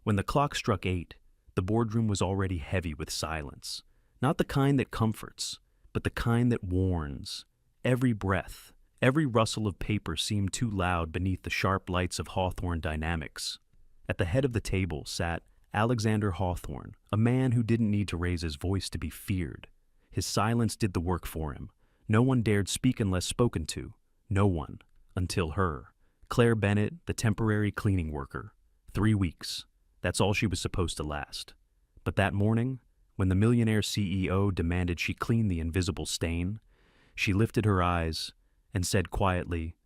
When the clock struck 8, the boardroom was already heavy with silence. Not the kind that comforts, but the kind that warns. Every breath, every rustle of paper seemed too loud beneath the sharp lights of Hawthorne dynamics. At the head of the table sat Alexander Hawthorne, a man who didn't need to raise his voice to be feared. His silence did the work for him. No one dared speak unless spoken to. No one, until her. Claire Bennett, the temporary cleaning worker. 3 weeks. That's all she was supposed to last. But that morning, when the Millionaire CEO demanded she clean the invisible stain, she lifted her eyes and said quietly,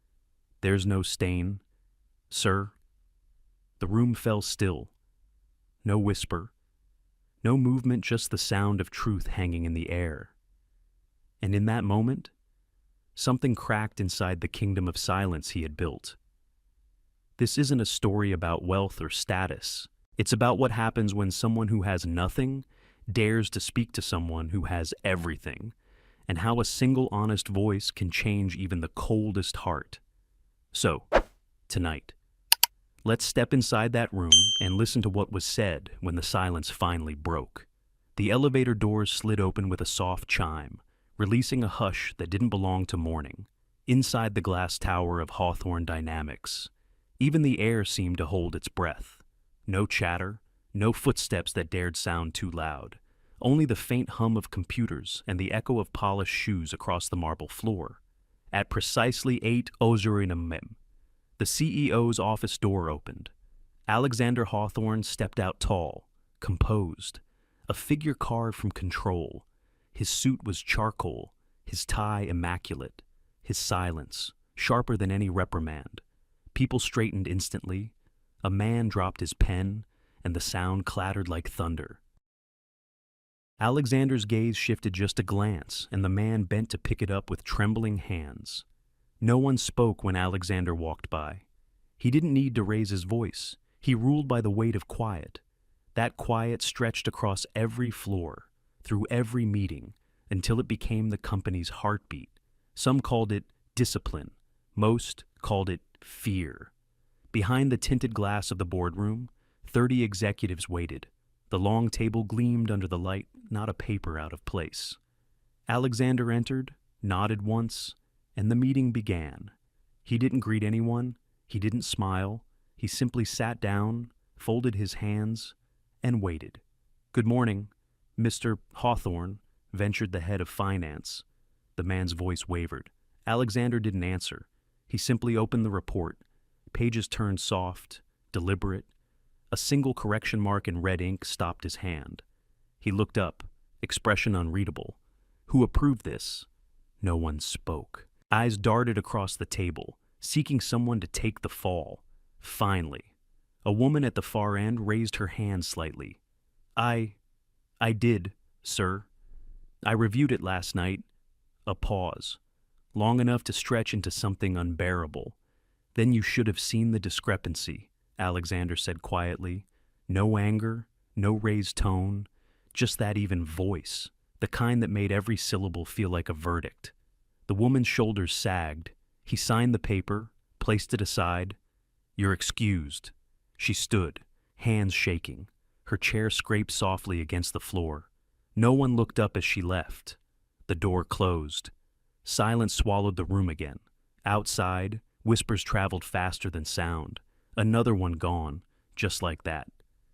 "There's no stain, sir." The room fell still. No whisper, no movement, just the sound of truth hanging in the air. And in that moment, something cracked inside the kingdom of silence he had built. This isn't a story about wealth or status. It's about what happens when someone who has nothing dares to speak to someone who has everything, and how a single honest voice can change even the coldest heart. So, tonight, let's step inside that room and listen to what was said when the silence finally broke. The elevator doors slid open with a soft chime, releasing a hush that didn't belong to morning. Inside the glass tower of Hawthorne Dynamics, even the air seemed to hold its breath. No chatter, no footsteps that dared sound too loud. Only the faint hum of computers and the echo of polished shoes across the marble floor. At precisely 8:00 the CEO's office door opened. Alexander Hawthorne stepped out tall, composed, a figure carved from control. His suit was charcoal, his tie immaculate, his silence sharper than any reprimand. People straightened instantly. A man dropped his pen, and the sound clattered like thunder. Alexander's gaze shifted just a glance, and the man bent to pick it up with trembling hands. No one spoke when Alexander walked by. He didn't need to raise his voice. He ruled by the weight of quiet. That quiet stretched across every floor, through every meeting, until it became the company's heartbeat. Some called it discipline. Most called it fear. Behind the tinted glass of the boardroom, 30 executives waited. The long table gleamed under the light, not a paper out of place. Alexander entered, nodded once, and the meeting began. He didn't greet anyone. He didn't smile. He simply sat down, folded his hands, and waited. "Good morning, Mr. Hawthorne," ventured the head of finance. The man's voice wavered. Alexander didn't answer. He simply opened the report. Pages turned soft, deliberate. A single correction mark in red ink stopped his hand. He looked up, expression unreadable. Who approved this? No one spoke. Eyes darted across the table, seeking someone to take the fall. Finally, a woman at the far end raised her hand slightly. I did, sir. I reviewed it last night." A pause, long enough to stretch into something unbearable. "Then you should have seen the discrepancy," Alexander said quietly. No anger, no raised tone, just that even voice, the kind that made every syllable feel like a verdict. The woman's shoulders sagged. He signed the paper, placed it aside. "You're excused." She stood, hands shaking. Her chair scraped softly against the floor. No one looked up as she left. The door closed. Silence swallowed the room again. Outside, whispers traveled faster than sound. Another one gone, just like that.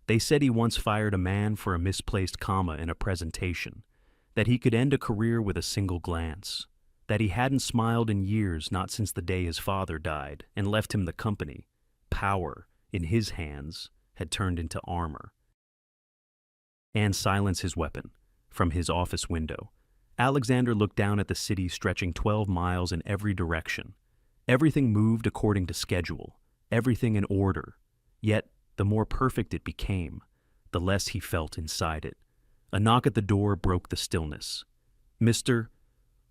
They said he once fired a man for a misplaced comma in a presentation, that he could end a career with a single glance, that he hadn't smiled in years, not since the day his father died and left him the company. Power, in his hands, had turned into armor. And silence his weapon, from his office window. Alexander looked down at the city stretching 12 miles in every direction. Everything moved according to schedule, everything in order. Yet, the more perfect it became, the less he felt inside it. A knock at the door broke the stillness. "Mr.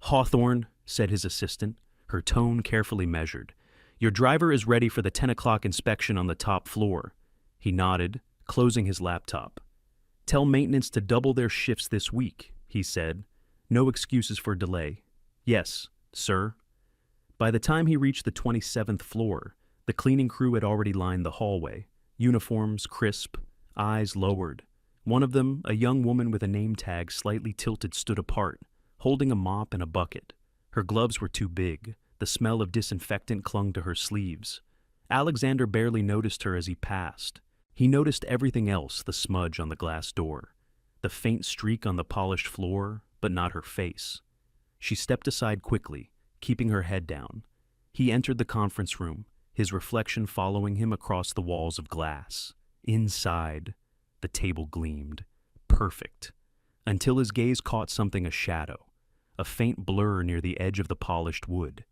Hawthorne," said his assistant, her tone carefully measured. "Your driver is ready for the 10 o'clock inspection on the top floor." He nodded, closing his laptop. "Tell maintenance to double their shifts this week," he said. "No excuses for delay." "Yes, sir." By the time he reached the 27th floor, the cleaning crew had already lined the hallway, uniforms crisp, eyes lowered. One of them, a young woman with a name tag slightly tilted, stood apart, holding a mop and a bucket. Her gloves were too big. The smell of disinfectant clung to her sleeves. Alexander barely noticed her as he passed. He noticed everything else: the smudge on the glass door, the faint streak on the polished floor, but not her face. She stepped aside quickly, keeping her head down. He entered the conference room, his reflection following him across the walls of glass. Inside, the table gleamed, perfect, until his gaze caught something: a shadow, a faint blur near the edge of the polished wood.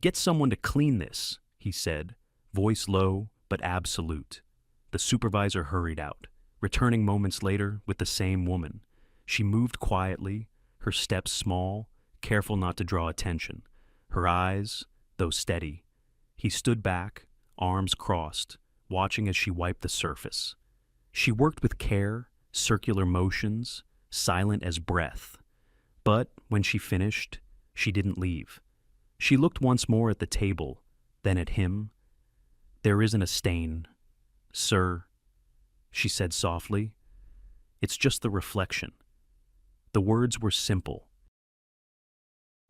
"Get someone to clean this," he said, voice low but absolute. The supervisor hurried out, returning moments later with the same woman. She moved quietly, her steps small, careful not to draw attention. Her eyes, though steady. He stood back, arms crossed, watching as she wiped the surface. She worked with care, circular motions, silent as breath. But when she finished, she didn't leave. She looked once more at the table, then at him. "There isn't a stain, sir," she said softly. "It's just the reflection." The words were simple.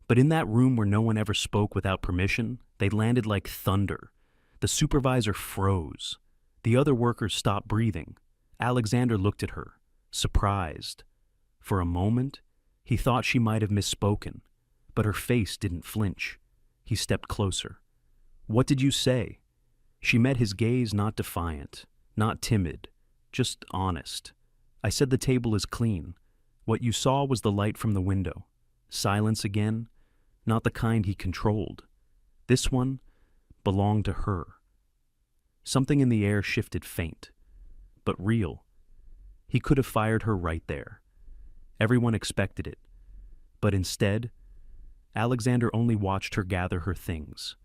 But in that room where no one ever spoke without permission, they landed like thunder. The supervisor froze. The other workers stopped breathing. Alexander looked at her, surprised. For a moment, he thought she might have misspoken, but her face didn't flinch. He stepped closer. "What did you say?" She met his gaze, not defiant, not timid, just honest. "I said the table is clean. What you saw was the light from the window." Silence again, not the kind he controlled. This one belonged to her. Something in the air shifted, faint, but real. He could have fired her right there. Everyone expected it. But instead, Alexander only watched her gather her things,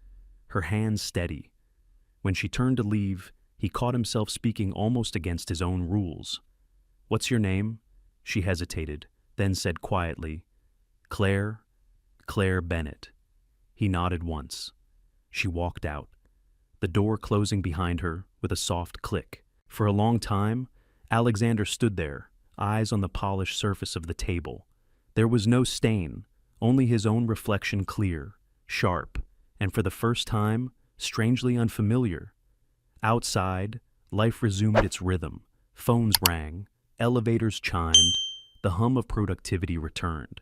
her hands steady. When she turned to leave, he caught himself speaking almost against his own rules. "What's your name?" She hesitated, then said quietly, "Claire Bennett." He nodded once. She walked out, the door closing behind her with a soft click. For a long time, Alexander stood there, eyes on the polished surface of the table. There was no stain, only his own reflection, clear, sharp, and for the first time, strangely unfamiliar. Outside, life resumed its rhythm. Phones rang, elevators chimed, the hum of productivity returned.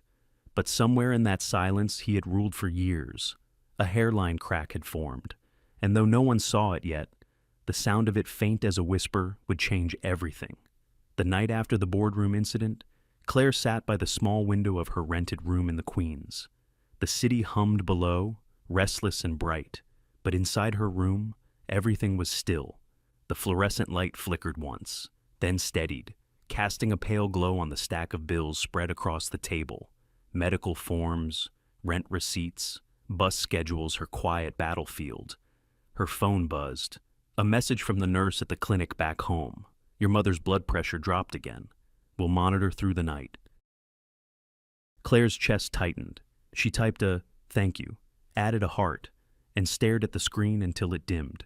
But somewhere in that silence he had ruled for years, a hairline crack had formed, and though no one saw it yet, the sound of it, faint as a whisper, would change everything. The night after the boardroom incident, Claire sat by the small window of her rented room in the Queens. The city hummed below, restless and bright, but inside her room, everything was still. The fluorescent light flickered once, then steadied, casting a pale glow on the stack of bills spread across the table. Medical forms, rent receipts, bus schedules, her quiet battlefield. Her phone buzzed. A message from the nurse at the clinic back home. "Your mother's blood pressure dropped again. We'll monitor through the night." Claire's chest tightened. She typed a "thank you," added a heart, and stared at the screen until it dimmed.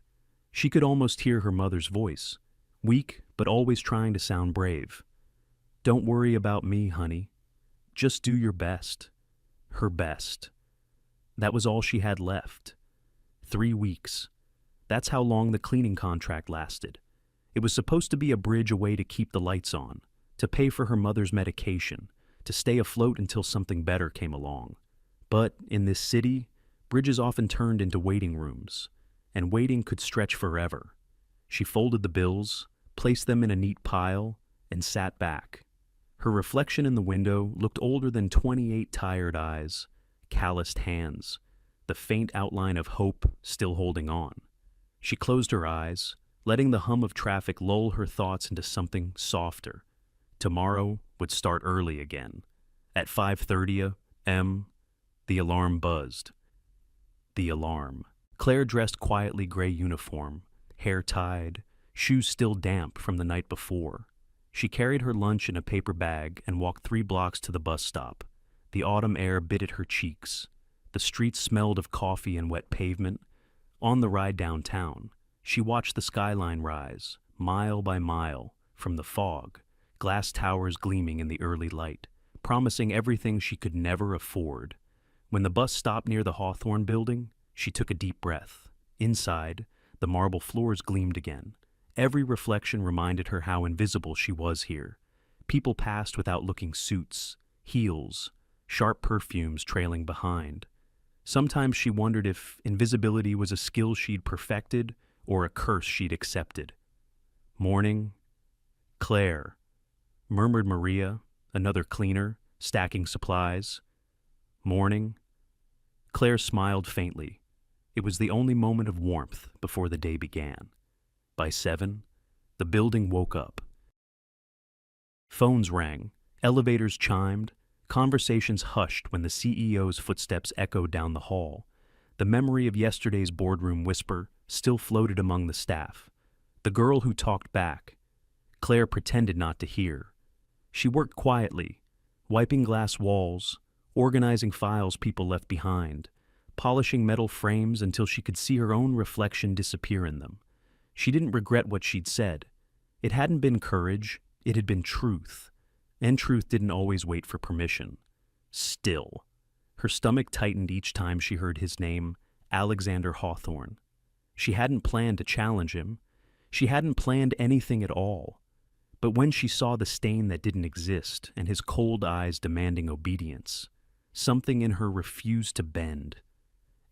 She could almost hear her mother's voice, weak but always trying to sound brave. "Don't worry about me, honey. Just do your best." Her best. That was all she had left. 3 weeks. That's how long the cleaning contract lasted. It was supposed to be a bridge, a way to keep the lights on, to pay for her mother's medication, to stay afloat until something better came along. But in this city, bridges often turned into waiting rooms, and waiting could stretch forever. She folded the bills, placed them in a neat pile, and sat back. Her reflection in the window looked older than 28 tired eyes, calloused hands, the faint outline of hope still holding on. She closed her eyes, letting the hum of traffic lull her thoughts into something softer. Tomorrow would start early again. At 5:30 a.m., the alarm buzzed. The alarm. Claire dressed quietly, gray uniform, hair tied, shoes still damp from the night before. She carried her lunch in a paper bag and walked 3 blocks to the bus stop. The autumn air bit at her cheeks. The streets smelled of coffee and wet pavement. On the ride downtown, she watched the skyline rise, mile by mile, from the fog, glass towers gleaming in the early light, promising everything she could never afford. When the bus stopped near the Hawthorne building, she took a deep breath. Inside, the marble floors gleamed again. Every reflection reminded her how invisible she was here. People passed without looking, suits, heels, sharp perfumes trailing behind. Sometimes she wondered if invisibility was a skill she'd perfected or a curse she'd accepted. "Morning, Claire," murmured Maria, another cleaner, stacking supplies. "Morning." Claire smiled faintly. It was the only moment of warmth before the day began. By 7, the building woke up. Phones rang, elevators chimed, conversations hushed when the CEO's footsteps echoed down the hall. The memory of yesterday's boardroom whisper still floated among the staff. The girl who talked back. Claire pretended not to hear. She worked quietly, wiping glass walls, organizing files people left behind, polishing metal frames until she could see her own reflection disappear in them. She didn't regret what she'd said. It hadn't been courage, it had been truth. And truth didn't always wait for permission. Still, her stomach tightened each time she heard his name, Alexander Hawthorne. She hadn't planned to challenge him. She hadn't planned anything at all. But when she saw the stain that didn't exist and his cold eyes demanding obedience, something in her refused to bend.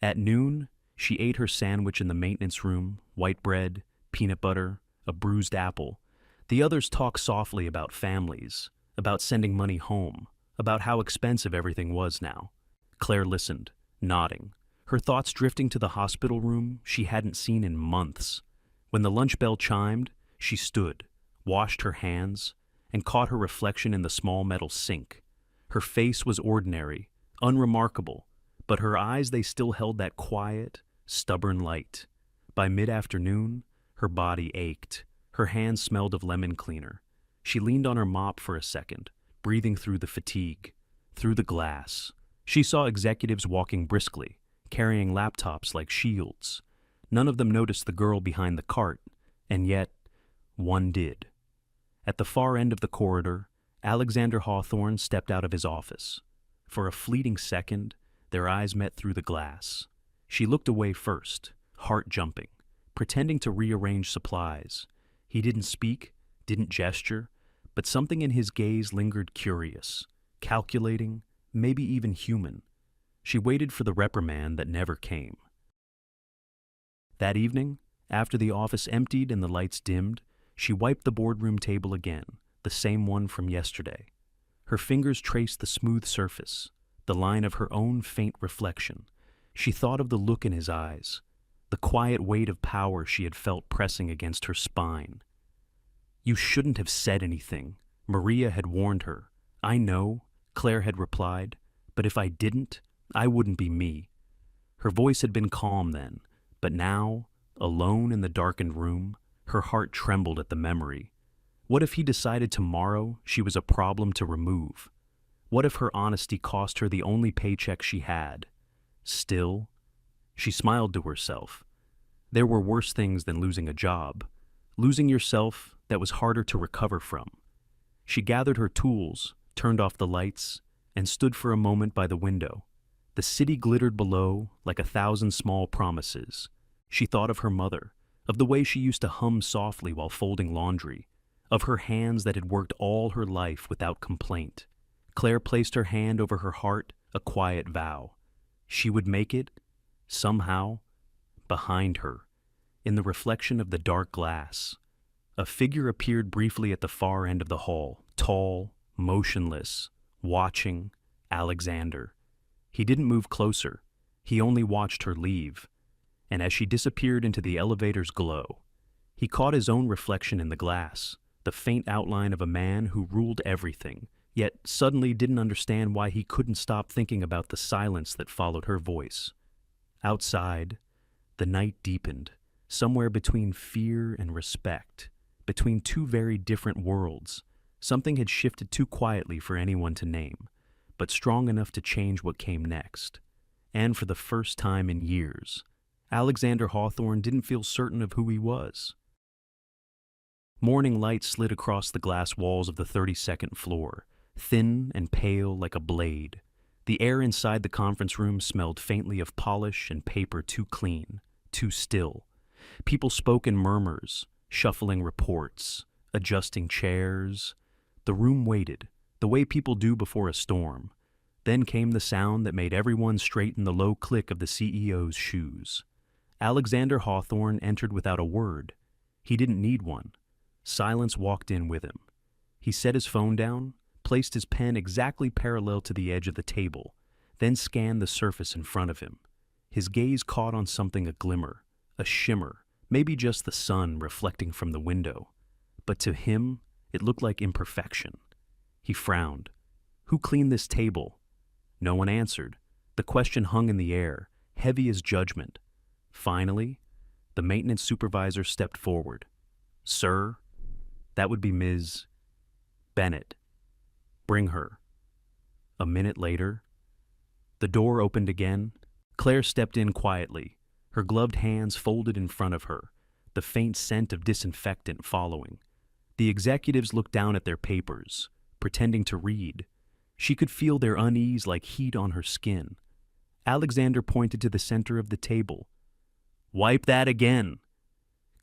At noon, she ate her sandwich in the maintenance room, white bread, peanut butter, a bruised apple. The others talked softly about families, about sending money home, about how expensive everything was now. Claire listened, nodding, her thoughts drifting to the hospital room she hadn't seen in months. When the lunch bell chimed, she stood, washed her hands, and caught her reflection in the small metal sink. Her face was ordinary, unremarkable, but her eyes, they still held that quiet, stubborn light. By mid-afternoon, her body ached. Her hands smelled of lemon cleaner. She leaned on her mop for a second, breathing through the fatigue, through the glass. She saw executives walking briskly, carrying laptops like shields. None of them noticed the girl behind the cart, and yet, one did. At the far end of the corridor, Alexander Hawthorne stepped out of his office. For a fleeting second, their eyes met through the glass. She looked away first, heart jumping, pretending to rearrange supplies. He didn't speak, didn't gesture, but something in his gaze lingered, curious, calculating, maybe even human. She waited for the reprimand that never came. That evening, after the office emptied and the lights dimmed, she wiped the boardroom table again, the same one from yesterday. Her fingers traced the smooth surface, the line of her own faint reflection. She thought of the look in his eyes, the quiet weight of power she had felt pressing against her spine. "You shouldn't have said anything," Maria had warned her. "I know," Claire had replied, "but if I didn't, I wouldn't be me." Her voice had been calm then, but now, alone in the darkened room, her heart trembled at the memory. What if he decided tomorrow she was a problem to remove? What if her honesty cost her the only paycheck she had? Still, she smiled to herself. There were worse things than losing a job. Losing yourself, that was harder to recover from. She gathered her tools, turned off the lights, and stood for a moment by the window. The city glittered below like 1,000 small promises. She thought of her mother, of the way she used to hum softly while folding laundry, of her hands that had worked all her life without complaint. Claire placed her hand over her heart, a quiet vow. She would make it, somehow. Behind her, in the reflection of the dark glass, a figure appeared briefly at the far end of the hall, tall, motionless, watching Alexander. He didn't move closer. He only watched her leave. And as she disappeared into the elevator's glow, he caught his own reflection in the glass, the faint outline of a man who ruled everything, yet suddenly didn't understand why he couldn't stop thinking about the silence that followed her voice. Outside, the night deepened, somewhere between fear and respect, between two very different worlds. Something had shifted too quietly for anyone to name, but strong enough to change what came next. And for the first time in years, Alexander Hawthorne didn't feel certain of who he was. Morning light slid across the glass walls of the 32nd floor, thin and pale like a blade. The air inside the conference room smelled faintly of polish and paper too clean, too still. People spoke in murmurs, shuffling reports, adjusting chairs. The room waited, the way people do before a storm. Then came the sound that made everyone straighten the low click of the CEO's shoes. Alexander Hawthorne entered without a word. He didn't need one. Silence walked in with him. He set his phone down, placed his pen exactly parallel to the edge of the table, then scanned the surface in front of him. His gaze caught on something, a glimmer, a shimmer, maybe just the sun reflecting from the window. But to him, it looked like imperfection. He frowned. Who cleaned this table? No one answered. The question hung in the air, heavy as judgment. Finally, the maintenance supervisor stepped forward. Sir, that would be Ms. Bennett. Bring her. A minute later, the door opened again. Claire stepped in quietly, her gloved hands folded in front of her, the faint scent of disinfectant following. The executives looked down at their papers, pretending to read. She could feel their unease like heat on her skin. Alexander pointed to the center of the table. Wipe that again.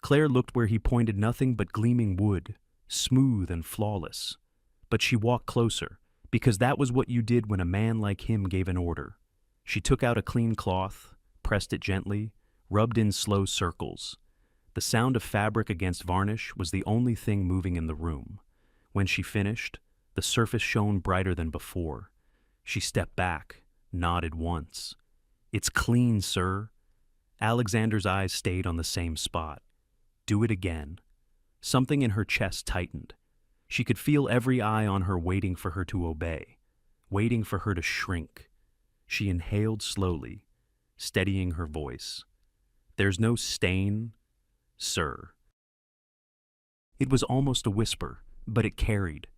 Claire looked where he pointed, nothing but gleaming wood, smooth and flawless. But she walked closer, because that was what you did when a man like him gave an order. She took out a clean cloth, pressed it gently, rubbed in slow circles. The sound of fabric against varnish was the only thing moving in the room. When she finished, the surface shone brighter than before. She stepped back, nodded once. It's clean, sir. Alexander's eyes stayed on the same spot. Do it again. Something in her chest tightened. She could feel every eye on her waiting for her to obey, waiting for her to shrink. She inhaled slowly, steadying her voice. There's no stain, sir. It was almost a whisper, but it carried.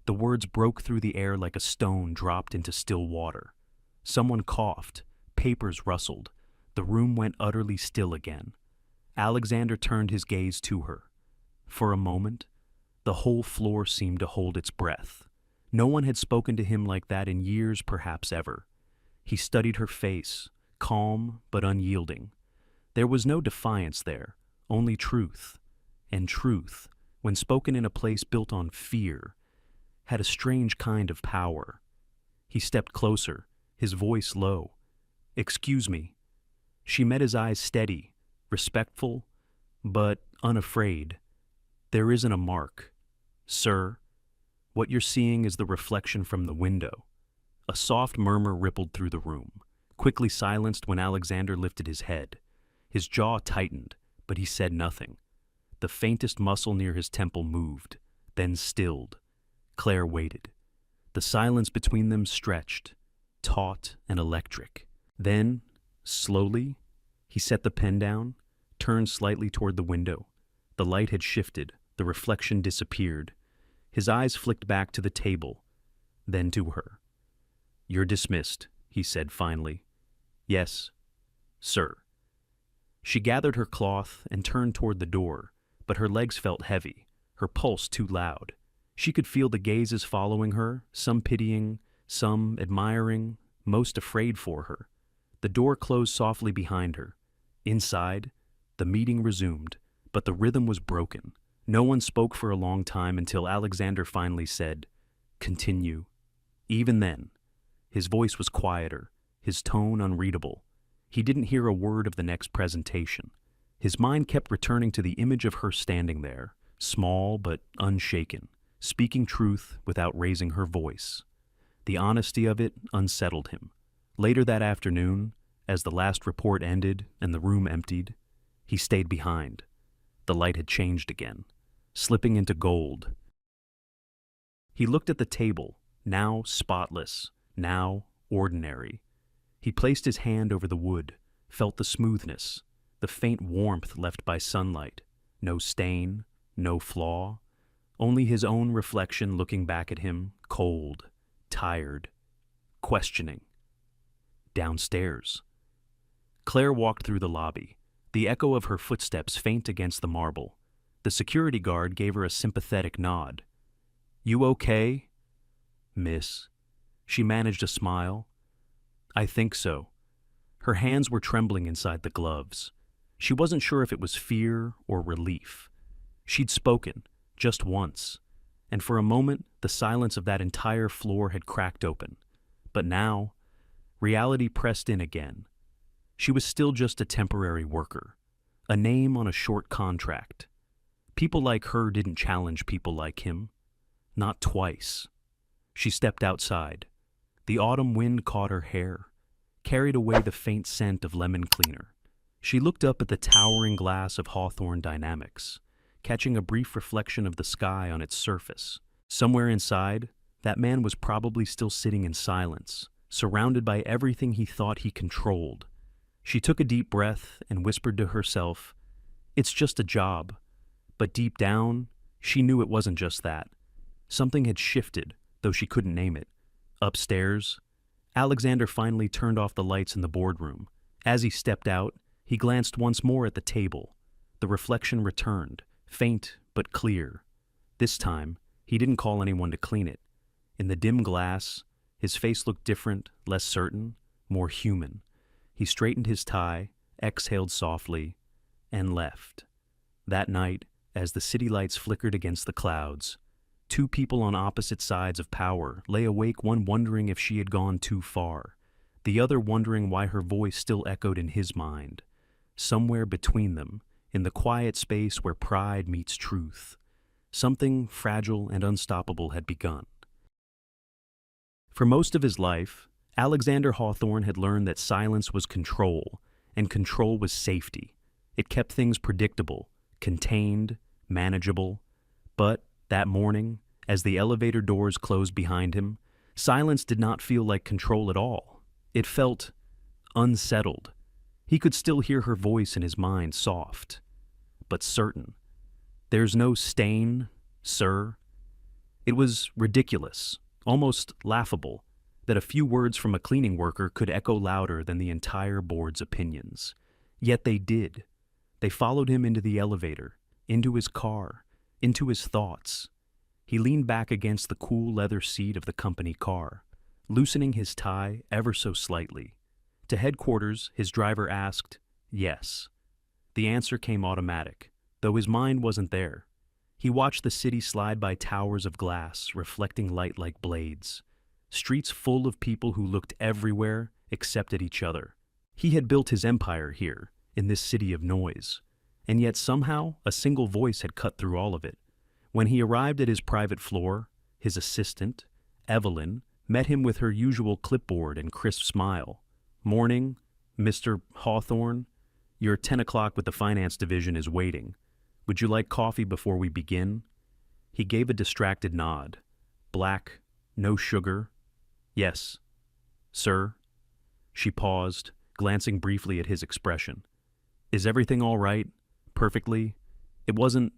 The words broke through the air like a stone dropped into still water. Someone coughed, papers rustled. The room went utterly still again. Alexander turned his gaze to her. For a moment, the whole floor seemed to hold its breath. No one had spoken to him like that in years, perhaps ever. He studied her face, calm but unyielding. There was no defiance there, only truth. And truth, when spoken in a place built on fear, had a strange kind of power. He stepped closer, his voice low. Excuse me. She met his eyes steady, respectful, but unafraid. There isn't a mark. Sir, what you're seeing is the reflection from the window. A soft murmur rippled through the room, quickly silenced when Alexander lifted his head. His jaw tightened, but he said nothing. The faintest muscle near his temple moved, then stilled. Claire waited. The silence between them stretched, taut and electric. Then, slowly, he set the pen down, turned slightly toward the window. The light had shifted, the reflection disappeared. His eyes flicked back to the table, then to her. You're dismissed, he said finally. Yes, sir. She gathered her cloth and turned toward the door, but her legs felt heavy, her pulse too loud. She could feel the gazes following her, some pitying, some admiring, most afraid for her. The door closed softly behind her. Inside, the meeting resumed, but the rhythm was broken. No one spoke for a long time until Alexander finally said, Continue. Even then, his voice was quieter, his tone unreadable. He didn't hear a word of the next presentation. His mind kept returning to the image of her standing there, small but unshaken, speaking truth without raising her voice. The honesty of it unsettled him. Later that afternoon, as the last report ended and the room emptied, he stayed behind. The light had changed again, slipping into gold. He looked at the table, now spotless, now ordinary. He placed his hand over the wood, felt the smoothness, the faint warmth left by sunlight. No stain, no flaw, only his own reflection looking back at him, cold, tired, questioning. Downstairs. Claire walked through the lobby, the echo of her footsteps faint against the marble. The security guard gave her a sympathetic nod. "You okay, miss?" She managed a smile. "I think so." Her hands were trembling inside the gloves. She wasn't sure if it was fear or relief. She'd spoken, just once, and for a moment the silence of that entire floor had cracked open. But now, reality pressed in again. She was still just a temporary worker, a name on a short contract. People like her didn't challenge people like him. Not twice. She stepped outside. The autumn wind caught her hair, carried away the faint scent of lemon cleaner. She looked up at the towering glass of Hawthorne Dynamics, catching a brief reflection of the sky on its surface. Somewhere inside, that man was probably still sitting in silence, surrounded by everything he thought he controlled. She took a deep breath and whispered to herself, "It's just a job." But deep down, she knew it wasn't just that. Something had shifted, though she couldn't name it. Upstairs, Alexander finally turned off the lights in the boardroom. As he stepped out, he glanced once more at the table. The reflection returned, faint but clear. This time, he didn't call anyone to clean it. In the dim glass, his face looked different, less certain, more human. He straightened his tie, exhaled softly, and left. That night, as the city lights flickered against the clouds, two people on opposite sides of power lay awake, one wondering if she had gone too far, the other wondering why her voice still echoed in his mind. Somewhere between them, in the quiet space where pride meets truth, something fragile and unstoppable had begun. For most of his life, Alexander Hawthorne had learned that silence was control, and control was safety. It kept things predictable, contained, manageable. But that morning, as the elevator doors closed behind him, silence did not feel like control at all. It felt unsettled. He could still hear her voice in his mind, soft, but certain. "There's no stain, sir." It was ridiculous, almost laughable, that a few words from a cleaning worker could echo louder than the entire board's opinions. Yet they did. They followed him into the elevator, into his car, into his thoughts. He leaned back against the cool leather seat of the company car, loosening his tie ever so slightly. To headquarters, his driver asked, "Yes." The answer came automatic, though his mind wasn't there. He watched the city slide by towers of glass, reflecting light like blades. Streets full of people who looked everywhere except at each other. He had built his empire here, in this city of noise, and yet somehow a single voice had cut through all of it. When he arrived at his private floor, his assistant, Evelyn, met him with her usual clipboard and crisp smile. "Morning, Mr. Hawthorne. Your 10 o'clock with the finance division is waiting. Would you like coffee before we begin?" He gave a distracted nod. "Black, no sugar." "Yes, sir." She paused, glancing briefly at his expression. "Is everything all right? Perfectly?" It wasn't.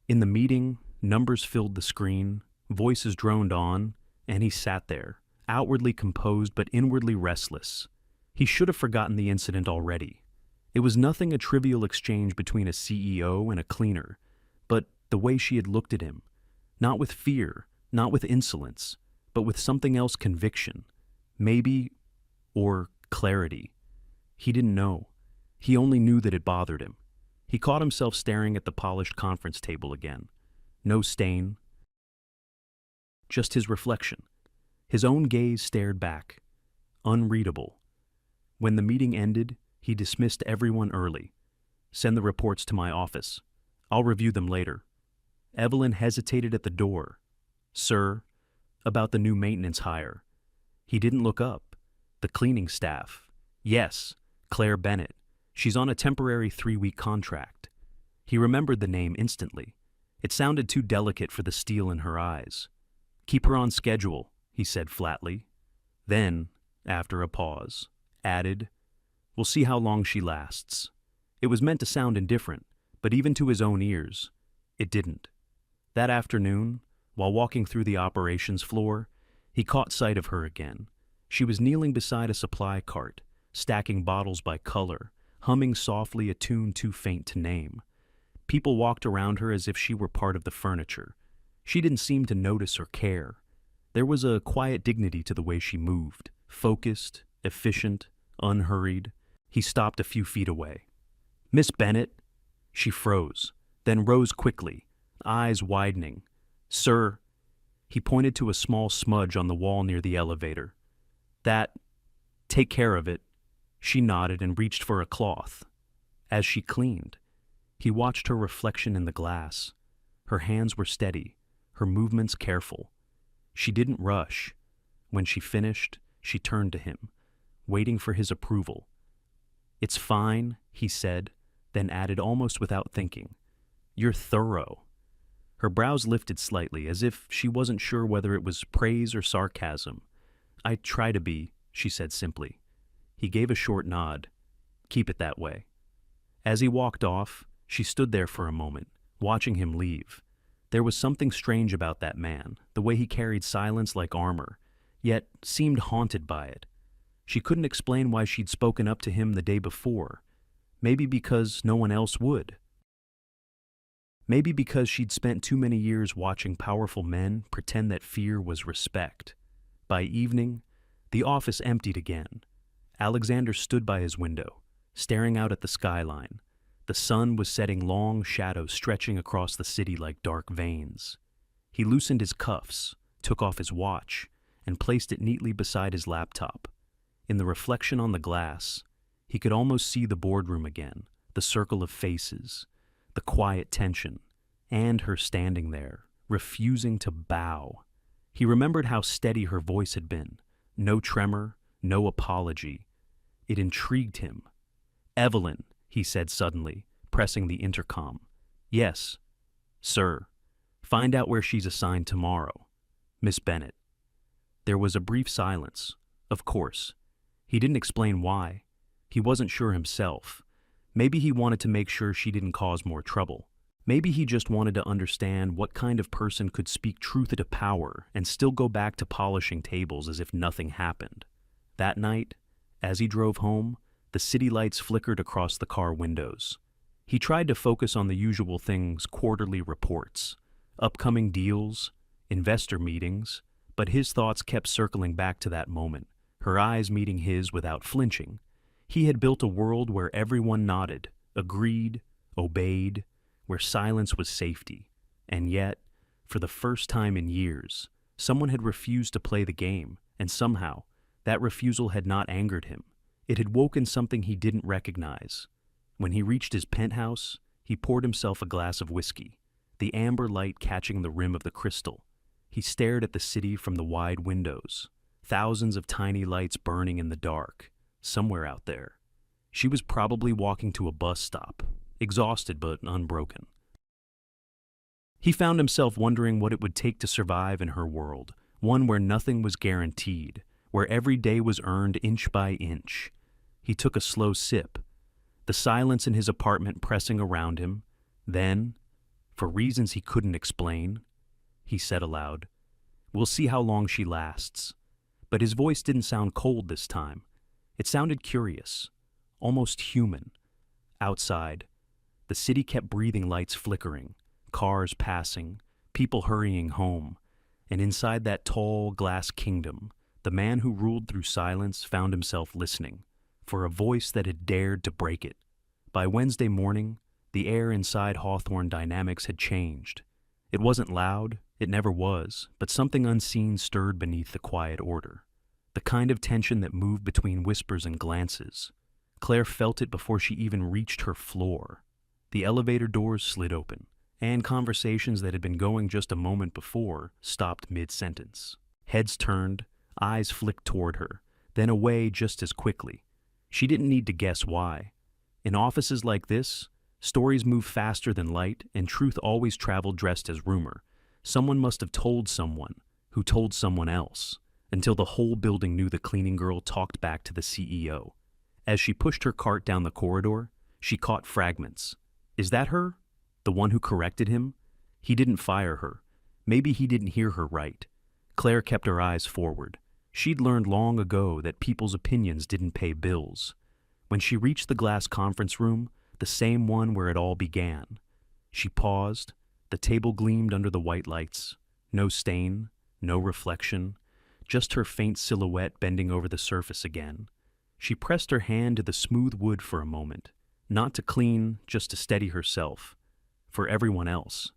In the meeting, numbers filled the screen, voices droned on, and he sat there, outwardly composed but inwardly restless. He should have forgotten the incident already. It was nothing, a trivial exchange between a CEO and a cleaner, but the way she had looked at him, not with fear, not with insolence, but with something else, conviction, maybe, or clarity. He didn't know. He only knew that it bothered him. He caught himself staring at the polished conference table again. No stain, just his reflection. His own gaze stared back, unreadable. When the meeting ended, he dismissed everyone early. "Send the reports to my office. I'll review them later." Evelyn hesitated at the door. "Sir, about the new maintenance hire." He didn't look up. "The cleaning staff." "Yes, Claire Bennett. She's on a temporary 3-week contract." He remembered the name instantly. It sounded too delicate for the steel in her eyes. "Keep her on schedule," he said flatly. Then, after a pause, added, "We'll see how long she lasts." It was meant to sound indifferent, but even to his own ears, it didn't. That afternoon, while walking through the operations floor, he caught sight of her again. She was kneeling beside a supply cart, stacking bottles by color, humming softly a tune too faint to name. People walked around her as if she were part of the furniture. She didn't seem to notice or care. There was a quiet dignity to the way she moved, focused, efficient, unhurried. He stopped a few feet away. "Miss Bennet?" She froze, then rose quickly, eyes widening. "Sir," he pointed to a small smudge on the wall near the elevator. Take care of it." She nodded and reached for a cloth. As she cleaned, he watched her reflection in the glass. Her hands were steady, her movements careful. She didn't rush. When she finished, she turned to him, waiting for his approval. "It's fine," he said, then added almost without thinking, "You're thorough." Her brows lifted slightly, as if she wasn't sure whether it was praise or sarcasm. "I try to be," she said simply. He gave a short nod. "Keep it that way." As he walked off, she stood there for a moment, watching him leave. There was something strange about that man, the way he carried silence like armor, yet seemed haunted by it. She couldn't explain why she'd spoken up to him the day before. Maybe because no one else would. Maybe because she'd spent too many years watching powerful men pretend that fear was respect. By evening, the office emptied again. Alexander stood by his window, staring out at the skyline. The sun was setting long shadows stretching across the city like dark veins. He loosened his cuffs, took off his watch, and placed it neatly beside his laptop. In the reflection on the glass, he could almost see the boardroom again, the circle of faces, the quiet tension, and her standing there, refusing to bow. He remembered how steady her voice had been. No tremor, no apology. It intrigued him. "Evelyn," he said suddenly, pressing the intercom. "Yes, sir. Find out where she's assigned tomorrow. Miss Bennet." There was a brief silence. Of course. He didn't explain why. He wasn't sure himself. Maybe he wanted to make sure she didn't cause more trouble. Maybe he just wanted to understand what kind of person could speak truth into power and still go back to polishing tables as if nothing happened. That night, as he drove home, the city lights flickered across the car windows. He tried to focus on the usual things: quarterly reports, upcoming deals, investor meetings, but his thoughts kept circling back to that moment, her eyes meeting his without flinching. He had built a world where everyone nodded, agreed, obeyed, where silence was safety. And yet, for the first time in years, someone had refused to play the game, and somehow, that refusal had not angered him. It had woken something he didn't recognize. When he reached his penthouse, he poured himself a glass of whiskey, the amber light catching the rim of the crystal. He stared at the city from the wide windows, thousands of tiny lights burning in the dark. Somewhere out there, she was probably walking to a bus stop, exhausted but unbroken. He found himself wondering what it would take to survive in her world, one where nothing was guaranteed, where every day was earned inch by inch. He took a slow sip, the silence in his apartment pressing around him. Then, for reasons he couldn't explain, he said aloud, "We'll see how long she lasts." But his voice didn't sound cold this time. It sounded curious, almost human. Outside, the city kept breathing, lights flickering, cars passing, people hurrying home. And inside that tall glass kingdom, the man who ruled through silence found himself listening for a voice that had dared to break it. By Wednesday morning, the air inside Hawthorne Dynamics had changed. It wasn't loud, it never was, but something unseen stirred beneath the quiet order. The kind of tension that moved between whispers and glances. Claire felt it before she even reached her floor. The elevator doors slid open, and conversations that had been going just a moment before stopped mid-sentence. Heads turned, eyes flicked toward her, then away just as quickly. She didn't need to guess why. In offices like this, stories move faster than light, and truth always traveled dressed as rumor. Someone must have told someone, who told someone else, until the whole building knew the cleaning girl talked back to the CEO. As she pushed her cart down the corridor, she caught fragments. Is that her? The one who corrected him? He didn't fire her. Maybe he didn't hear her right. Claire kept her eyes forward. She'd learned long ago that people's opinions didn't pay bills. When she reached the glass conference room, the same one where it all began, She paused. The table gleamed under the white lights. No stain, no reflection, just her faint silhouette bending over the surface again. She pressed her hand to the smooth wood for a moment, not to clean, just to steady herself. For everyone else,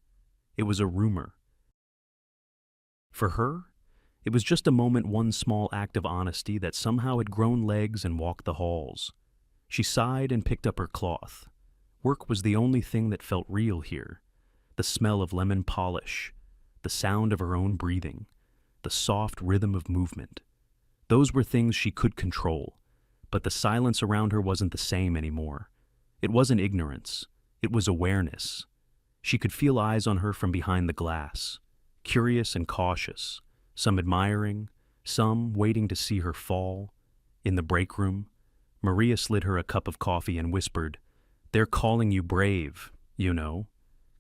it was a rumor. For her, it was just a moment, one small act of honesty that somehow had grown legs and walked the halls. She sighed and picked up her cloth. Work was the only thing that felt real here. The smell of lemon polish, the sound of her own breathing, the soft rhythm of movement. Those were things she could control, but the silence around her wasn't the same anymore. It wasn't ignorance, it was awareness. She could feel eyes on her from behind the glass, curious and cautious, some admiring, some waiting to see her fall. In the break room, Maria slid her a cup of coffee and whispered, "They're calling you brave, you know."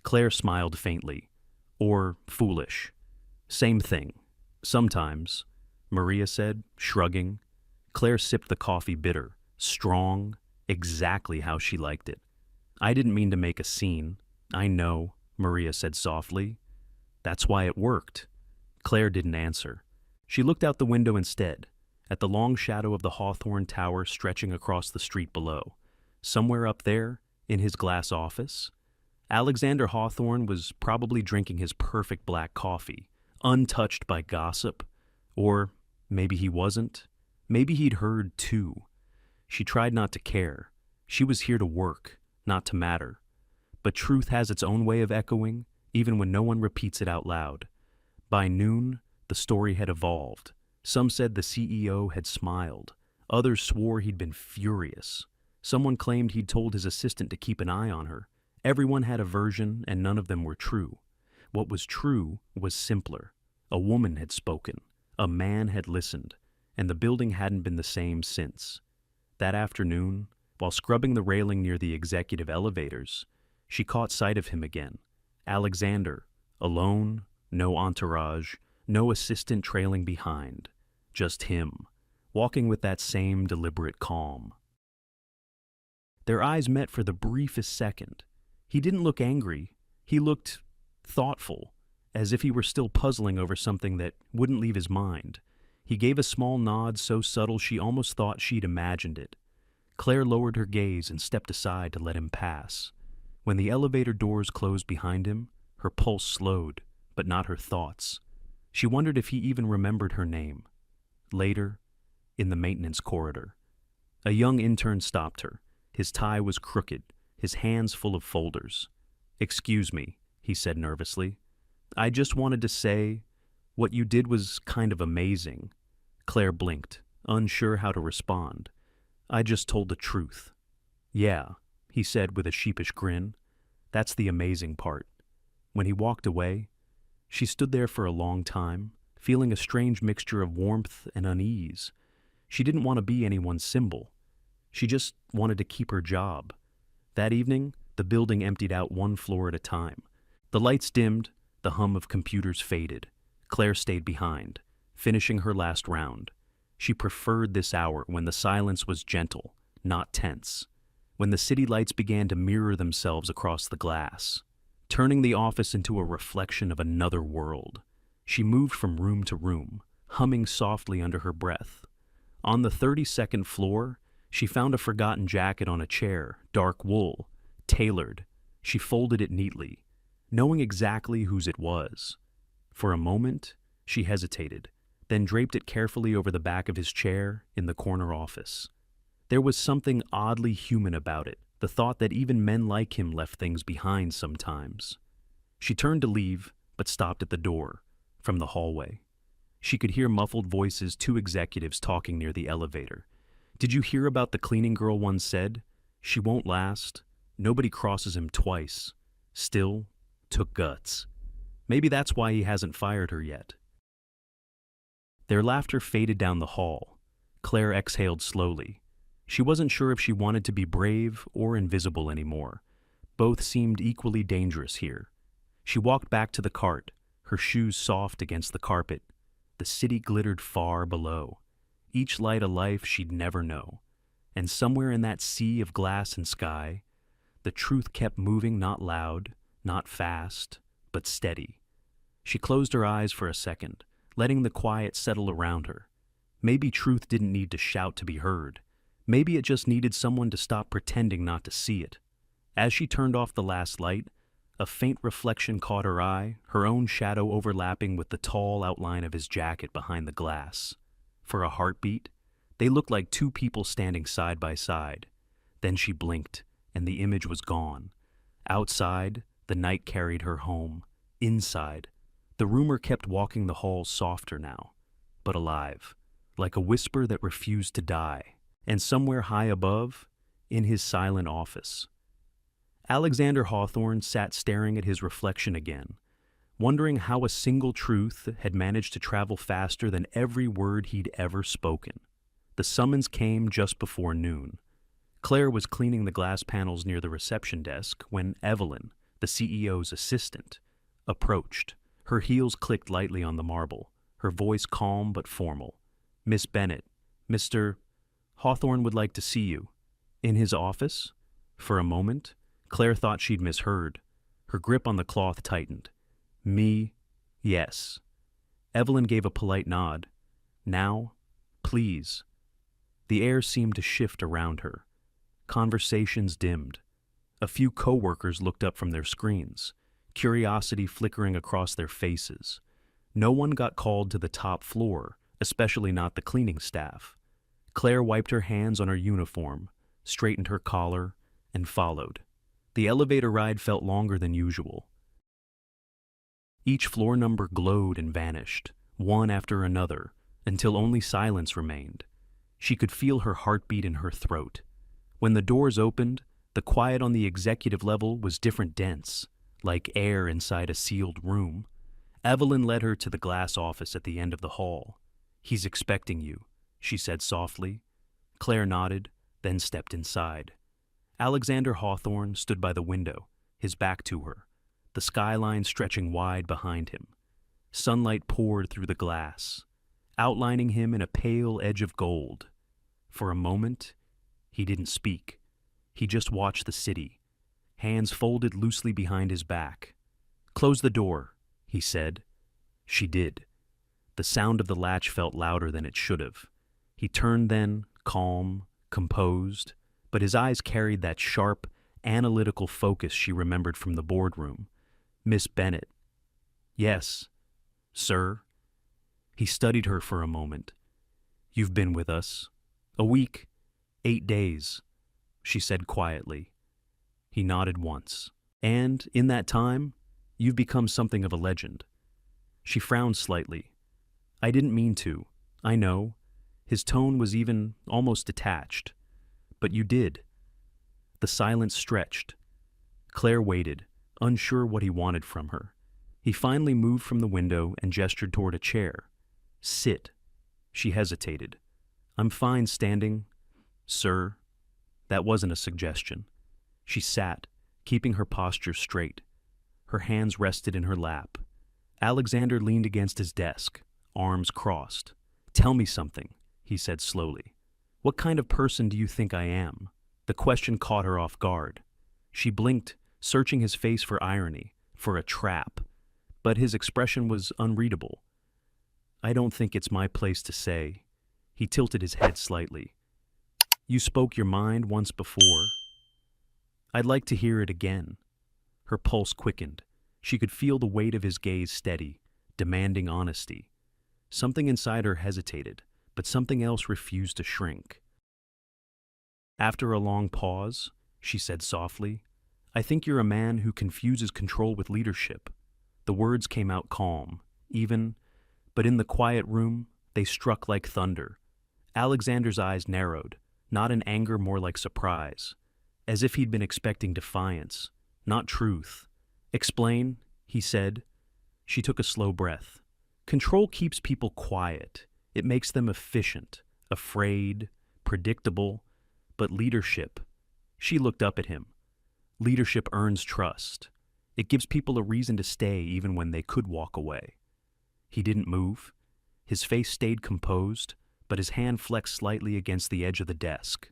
Claire smiled faintly. Or foolish. Same thing. Sometimes, Maria said, shrugging. Claire sipped the coffee bitter, strong, exactly how she liked it. "I didn't mean to make a scene. I know," Maria said softly. "That's why it worked." Claire didn't answer. She looked out the window instead, at the long shadow of the Hawthorne Tower stretching across the street below. Somewhere up there, in his glass office, Alexander Hawthorne was probably drinking his perfect black coffee, untouched by gossip. Or maybe he wasn't. Maybe he'd heard too. She tried not to care. She was here to work, not to matter. But truth has its own way of echoing, even when no one repeats it out loud. By noon, the story had evolved. Some said the CEO had smiled. Others swore he'd been furious. Someone claimed he'd told his assistant to keep an eye on her. Everyone had a version, and none of them were true. What was true was simpler. A woman had spoken. A man had listened. And the building hadn't been the same since. That afternoon, while scrubbing the railing near the executive elevators, she caught sight of him again. Alexander, alone, no entourage, no assistant trailing behind. Just him, walking with that same deliberate calm. Their eyes met for the briefest second. He didn't look angry. He looked thoughtful, as if he were still puzzling over something that wouldn't leave his mind. He gave a small nod so subtle she almost thought she'd imagined it. Claire lowered her gaze and stepped aside to let him pass. When the elevator doors closed behind him, her pulse slowed, but not her thoughts. She wondered if he even remembered her name. Later, in the maintenance corridor, a young intern stopped her. His tie was crooked, his hands full of folders. "Excuse me," he said nervously. "I just wanted to say, what you did was kind of amazing." Claire blinked, unsure how to respond. "I just told the truth." "Yeah," he said with a sheepish grin. "That's the amazing part." When he walked away, she stood there for a long time, feeling a strange mixture of warmth and unease. She didn't want to be anyone's symbol. She just wanted to keep her job. That evening, the building emptied out one floor at a time. The lights dimmed, the hum of computers faded. Claire stayed behind, finishing her last round. She preferred this hour when the silence was gentle, not tense, when the city lights began to mirror themselves across the glass, turning the office into a reflection of another world. She moved from room to room, humming softly under her breath. On the 32nd floor, she found a forgotten jacket on a chair, dark wool, tailored. She folded it neatly, knowing exactly whose it was. For a moment, she hesitated, then draped it carefully over the back of his chair in the corner office. There was something oddly human about it, the thought that even men like him left things behind sometimes. She turned to leave, but stopped at the door, from the hallway. She could hear muffled voices, two executives talking near the elevator. "Did you hear about the cleaning girl once said? She won't last. Nobody crosses him twice. Still, took guts. Maybe that's why he hasn't fired her yet." Their laughter faded down the hall. Claire exhaled slowly. She wasn't sure if she wanted to be brave or invisible anymore. Both seemed equally dangerous here. She walked back to the cart, her shoes soft against the carpet. The city glittered far below, each light a life she'd never know. And somewhere in that sea of glass and sky, the truth kept moving, not loud, not fast, but steady. She closed her eyes for a second, letting the quiet settle around her. Maybe truth didn't need to shout to be heard. Maybe it just needed someone to stop pretending not to see it. As she turned off the last light, a faint reflection caught her eye, her own shadow overlapping with the tall outline of his jacket behind the glass. For a heartbeat, they looked like two people standing side by side. Then she blinked, and the image was gone. Outside, the night carried her home. Inside, the rumor kept walking the halls softer now, but alive, like a whisper that refused to die. And somewhere high above, in his silent office, Alexander Hawthorne sat staring at his reflection again, wondering how a single truth had managed to travel faster than every word he'd ever spoken. The summons came just before noon. Claire was cleaning the glass panels near the reception desk when Evelyn, the CEO's assistant, approached. Her heels clicked lightly on the marble, her voice calm but formal. "Miss Bennett, Mr. Hawthorne would like to see you." "In his office?" For a moment, Claire thought she'd misheard. Her grip on the cloth tightened. "Me? Yes." Evelyn gave a polite nod. "Now, please." The air seemed to shift around her. Conversations dimmed. A few coworkers looked up from their screens, curiosity flickering across their faces. No one got called to the top floor, especially not the cleaning staff. Claire wiped her hands on her uniform, straightened her collar, and followed. The elevator ride felt longer than usual. Each floor number glowed and vanished, one after another, until only silence remained. She could feel her heartbeat in her throat. When the doors opened, the quiet on the executive level was different dense, like air inside a sealed room. Evelyn led her to the glass office at the end of the hall. "He's expecting you," she said softly. Claire nodded, then stepped inside. Alexander Hawthorne stood by the window, his back to her, the skyline stretching wide behind him. Sunlight poured through the glass, outlining him in a pale edge of gold. For a moment, he didn't speak. He just watched the city, hands folded loosely behind his back. "Close the door," he said. She did. The sound of the latch felt louder than it should have. He turned then, calm, composed, but his eyes carried that sharp, analytical focus she remembered from the boardroom. "Miss Bennett." "Yes, sir." He studied her for a moment. "You've been with us. A week, 8 days," she said quietly. He nodded once. "And in that time, you've become something of a legend." She frowned slightly. "I didn't mean to, I know." His tone was even almost detached. "But you did." The silence stretched. Claire waited, unsure what he wanted from her. He finally moved from the window and gestured toward a chair. "Sit." She hesitated. "I'm fine standing, sir." That wasn't a suggestion. She sat, keeping her posture straight. Her hands rested in her lap. Alexander leaned against his desk, arms crossed. "Tell me something," he said slowly. "What kind of person do you think I am?" The question caught her off guard. She blinked, searching his face for irony, for a trap. But his expression was unreadable. "I don't think it's my place to say." He tilted his head slightly. "You spoke your mind once before. I'd like to hear it again." Her pulse quickened. She could feel the weight of his gaze steady, demanding honesty. Something inside her hesitated, but something else refused to shrink. After a long pause, she said softly, "I think you're a man who confuses control with leadership." The words came out calm, even, but in the quiet room, they struck like thunder. Alexander's eyes narrowed, not in anger, more like surprise, as if he'd been expecting defiance, not truth. "Explain," he said. She took a slow breath. "Control keeps people quiet. It makes them efficient, afraid, predictable. But leadership," she looked up at him. "Leadership earns trust. It gives people a reason to stay even when they could walk away." He didn't move. His face stayed composed, but his hand flexed slightly against the edge of the desk.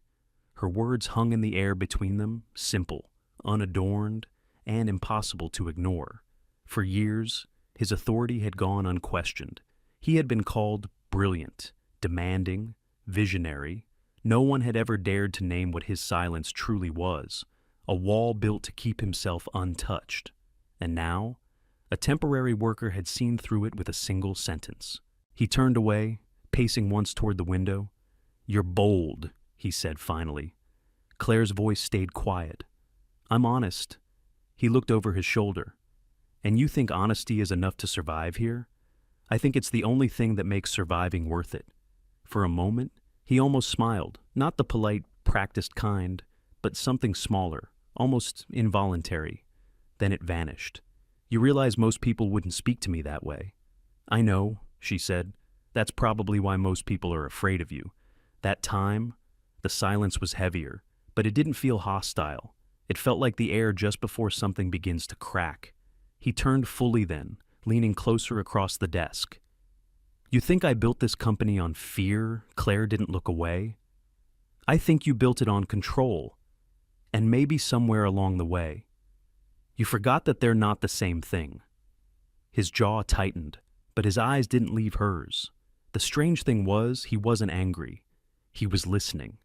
Her words hung in the air between them, simple, unadorned, and impossible to ignore. For years, his authority had gone unquestioned. He had been called brilliant, demanding, visionary. No one had ever dared to name what his silence truly was, a wall built to keep himself untouched. And now, a temporary worker had seen through it with a single sentence. He turned away, pacing once toward the window. "You're bold," he said finally. Claire's voice stayed quiet. "I'm honest." He looked over his shoulder. "And you think honesty is enough to survive here? I think it's the only thing that makes surviving worth it." For a moment, he almost smiled, not the polite, practiced kind, but something smaller, almost involuntary. Then it vanished. "You realize most people wouldn't speak to me that way." "I know," she said. "That's probably why most people are afraid of you. That time, the silence was heavier, but it didn't feel hostile. It felt like the air just before something begins to crack." He turned fully then, leaning closer across the desk. "You think I built this company on fear?" Claire didn't look away. "I think you built it on control, and maybe somewhere along the way. You forgot that they're not the same thing." His jaw tightened, but his eyes didn't leave hers. The strange thing was, he wasn't angry. He was listening.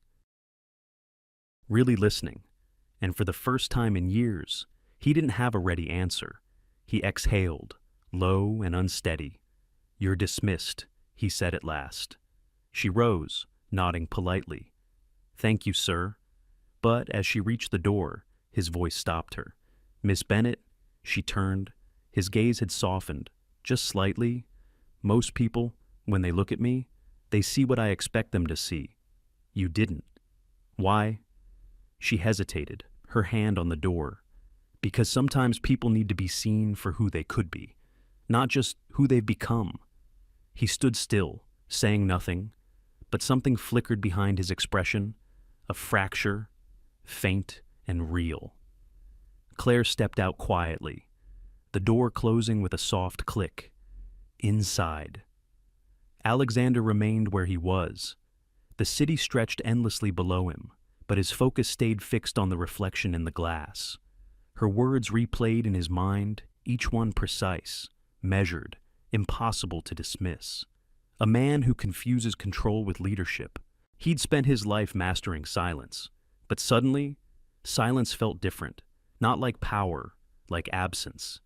Really listening. And for the first time in years, he didn't have a ready answer. He exhaled, low and unsteady. "You're dismissed," he said at last. She rose, nodding politely. "Thank you, sir." But as she reached the door, his voice stopped her. "Miss Bennett," she turned. His gaze had softened, just slightly. "Most people, when they look at me, they see what I expect them to see. You didn't." "Why?" She hesitated, her hand on the door. "Because sometimes people need to be seen for who they could be, not just who they've become." He stood still, saying nothing, but something flickered behind his expression, a fracture, faint and real. Claire stepped out quietly, the door closing with a soft click. Inside. Alexander remained where he was. The city stretched endlessly below him, but his focus stayed fixed on the reflection in the glass. Her words replayed in his mind, each one precise, measured, impossible to dismiss. A man who confuses control with leadership. He'd spent his life mastering silence, but suddenly, silence felt different, not like power, like absence.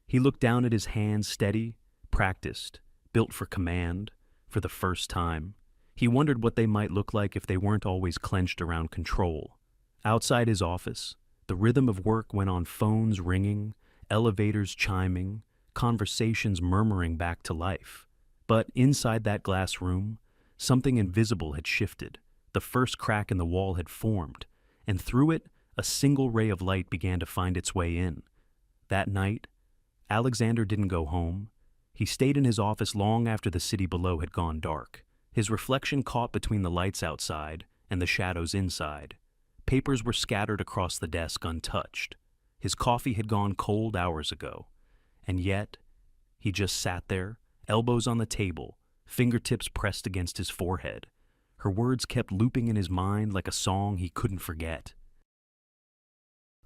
He looked down at his hands, steady, practiced, built for command, for the first time. He wondered what they might look like if they weren't always clenched around control. Outside his office, the rhythm of work went on, phones ringing, elevators chiming, conversations murmuring back to life. But inside that glass room, something invisible had shifted. The first crack in the wall had formed, and through it, a single ray of light began to find its way in. That night, Alexander didn't go home. He stayed in his office long after the city below had gone dark. His reflection caught between the lights outside and the shadows inside. Papers were scattered across the desk untouched. His coffee had gone cold hours ago. And yet, he just sat there, elbows on the table, fingertips pressed against his forehead. Her words kept looping in his mind like a song he couldn't forget.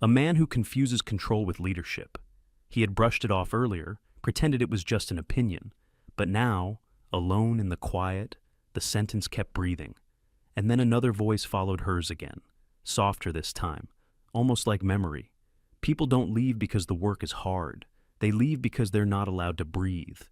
A man who confuses control with leadership. He had brushed it off earlier, pretended it was just an opinion. But now, alone in the quiet, the sentence kept breathing. And then another voice followed hers again, softer this time, almost like memory. People don't leave because the work is hard. They leave because they're not allowed to breathe.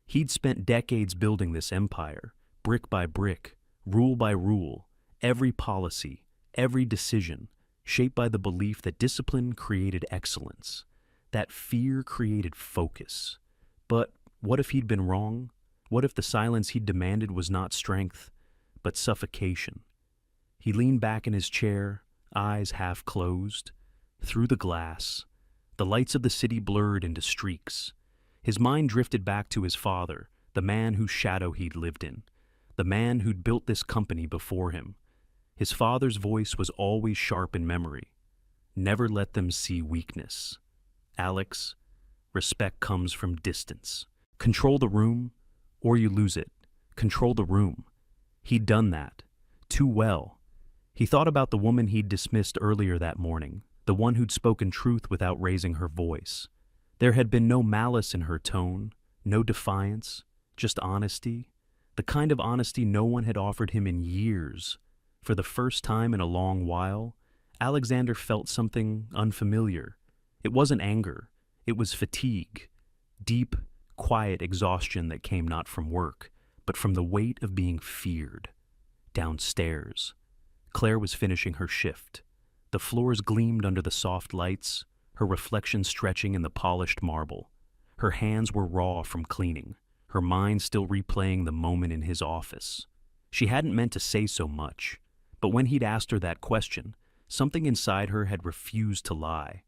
He'd spent decades building this empire, brick by brick, rule by rule, every policy, every decision, shaped by the belief that discipline created excellence, that fear created focus. But what if he'd been wrong? What if the silence he'd demanded was not strength, but suffocation? He leaned back in his chair, eyes half closed. Through the glass, the lights of the city blurred into streaks. His mind drifted back to his father, the man whose shadow he'd lived in, the man who'd built this company before him. His father's voice was always sharp in memory. Never let them see weakness. Alex, respect comes from distance. Control the room, or you lose it. Control the room. He'd done that. Too well. He thought about the woman he'd dismissed earlier that morning, the one who'd spoken truth without raising her voice. There had been no malice in her tone, no defiance, just honesty, the kind of honesty no one had offered him in years. For the first time in a long while, Alexander felt something unfamiliar. It wasn't anger, it was fatigue, deep, quiet exhaustion that came not from work, but from the weight of being feared. Downstairs, Claire was finishing her shift. The floors gleamed under the soft lights, her reflection stretching in the polished marble. Her hands were raw from cleaning, her mind still replaying the moment in his office. She hadn't meant to say so much, but when he'd asked her that question, something inside her had refused to lie.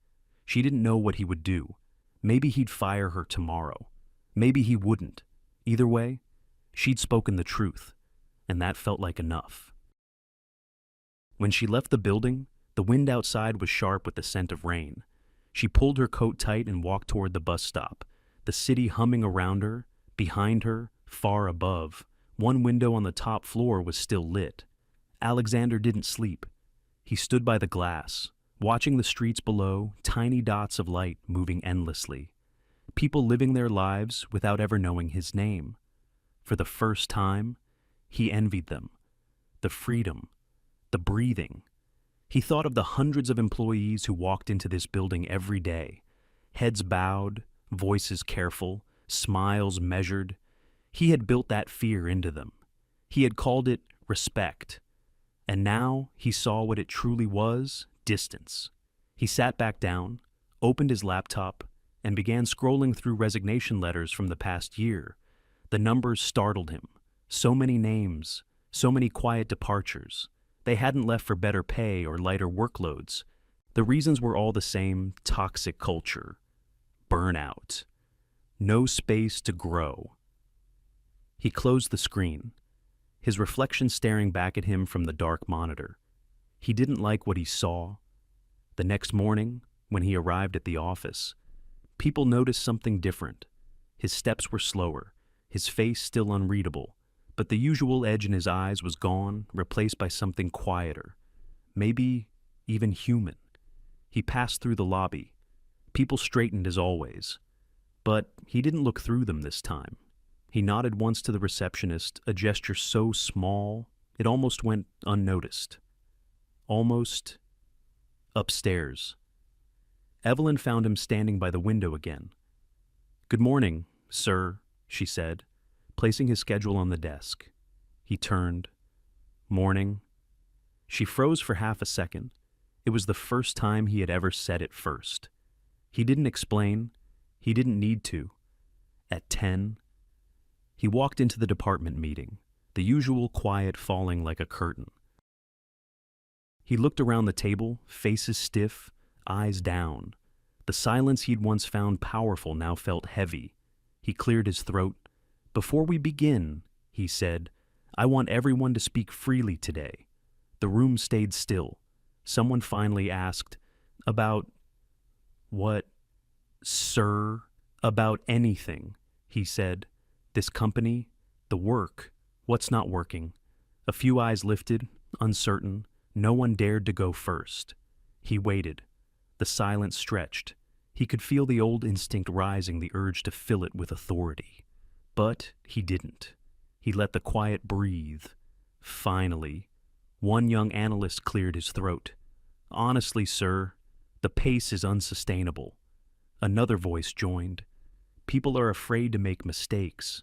She didn't know what he would do. Maybe he'd fire her tomorrow. Maybe he wouldn't. Either way, she'd spoken the truth, and that felt like enough. When she left the building, the wind outside was sharp with the scent of rain. She pulled her coat tight and walked toward the bus stop, the city humming around her, behind her, far above. One window on the top floor was still lit. Alexander didn't sleep. He stood by the glass, watching the streets below, tiny dots of light moving endlessly. People living their lives without ever knowing his name. For the first time, he envied them. The freedom, the breathing. He thought of the hundreds of employees who walked into this building every day, heads bowed, voices careful, smiles measured. He had built that fear into them. He had called it respect. And now he saw what it truly was, distance. He sat back down, opened his laptop, and began scrolling through resignation letters from the past year. The numbers startled him. So many names, so many quiet departures. They hadn't left for better pay or lighter workloads. The reasons were all the same: toxic culture, burnout, no space to grow. He closed the screen, his reflection staring back at him from the dark monitor. He didn't like what he saw. The next morning, when he arrived at the office, people noticed something different. His steps were slower, his face still unreadable, but the usual edge in his eyes was gone, replaced by something quieter, maybe even human. He passed through the lobby. People straightened as always, but he didn't look through them this time. He nodded once to the receptionist, a gesture so small it almost went unnoticed. Almost upstairs. Evelyn found him standing by the window again. "Good morning, sir," she said, placing his schedule on the desk. He turned. "Morning." She froze for half a second. It was the first time he had ever said it first. He didn't explain. He didn't need to. At 10, he walked into the department meeting, the usual quiet falling like a curtain. He looked around the table, faces stiff, eyes down. The silence he'd once found powerful now felt heavy. He cleared his throat. "Before we begin," he said, "I want everyone to speak freely today." The room stayed still. Someone finally asked, "About what, sir?" "About anything," he said. "This company, the work, what's not working?" A few eyes lifted, uncertain. No one dared to go first. He waited. The silence stretched. He could feel the old instinct rising, the urge to fill it with authority. But he didn't. He let the quiet breathe. Finally, one young analyst cleared his throat. "Honestly, sir, the pace is unsustainable." Another voice joined. "People are afraid to make mistakes."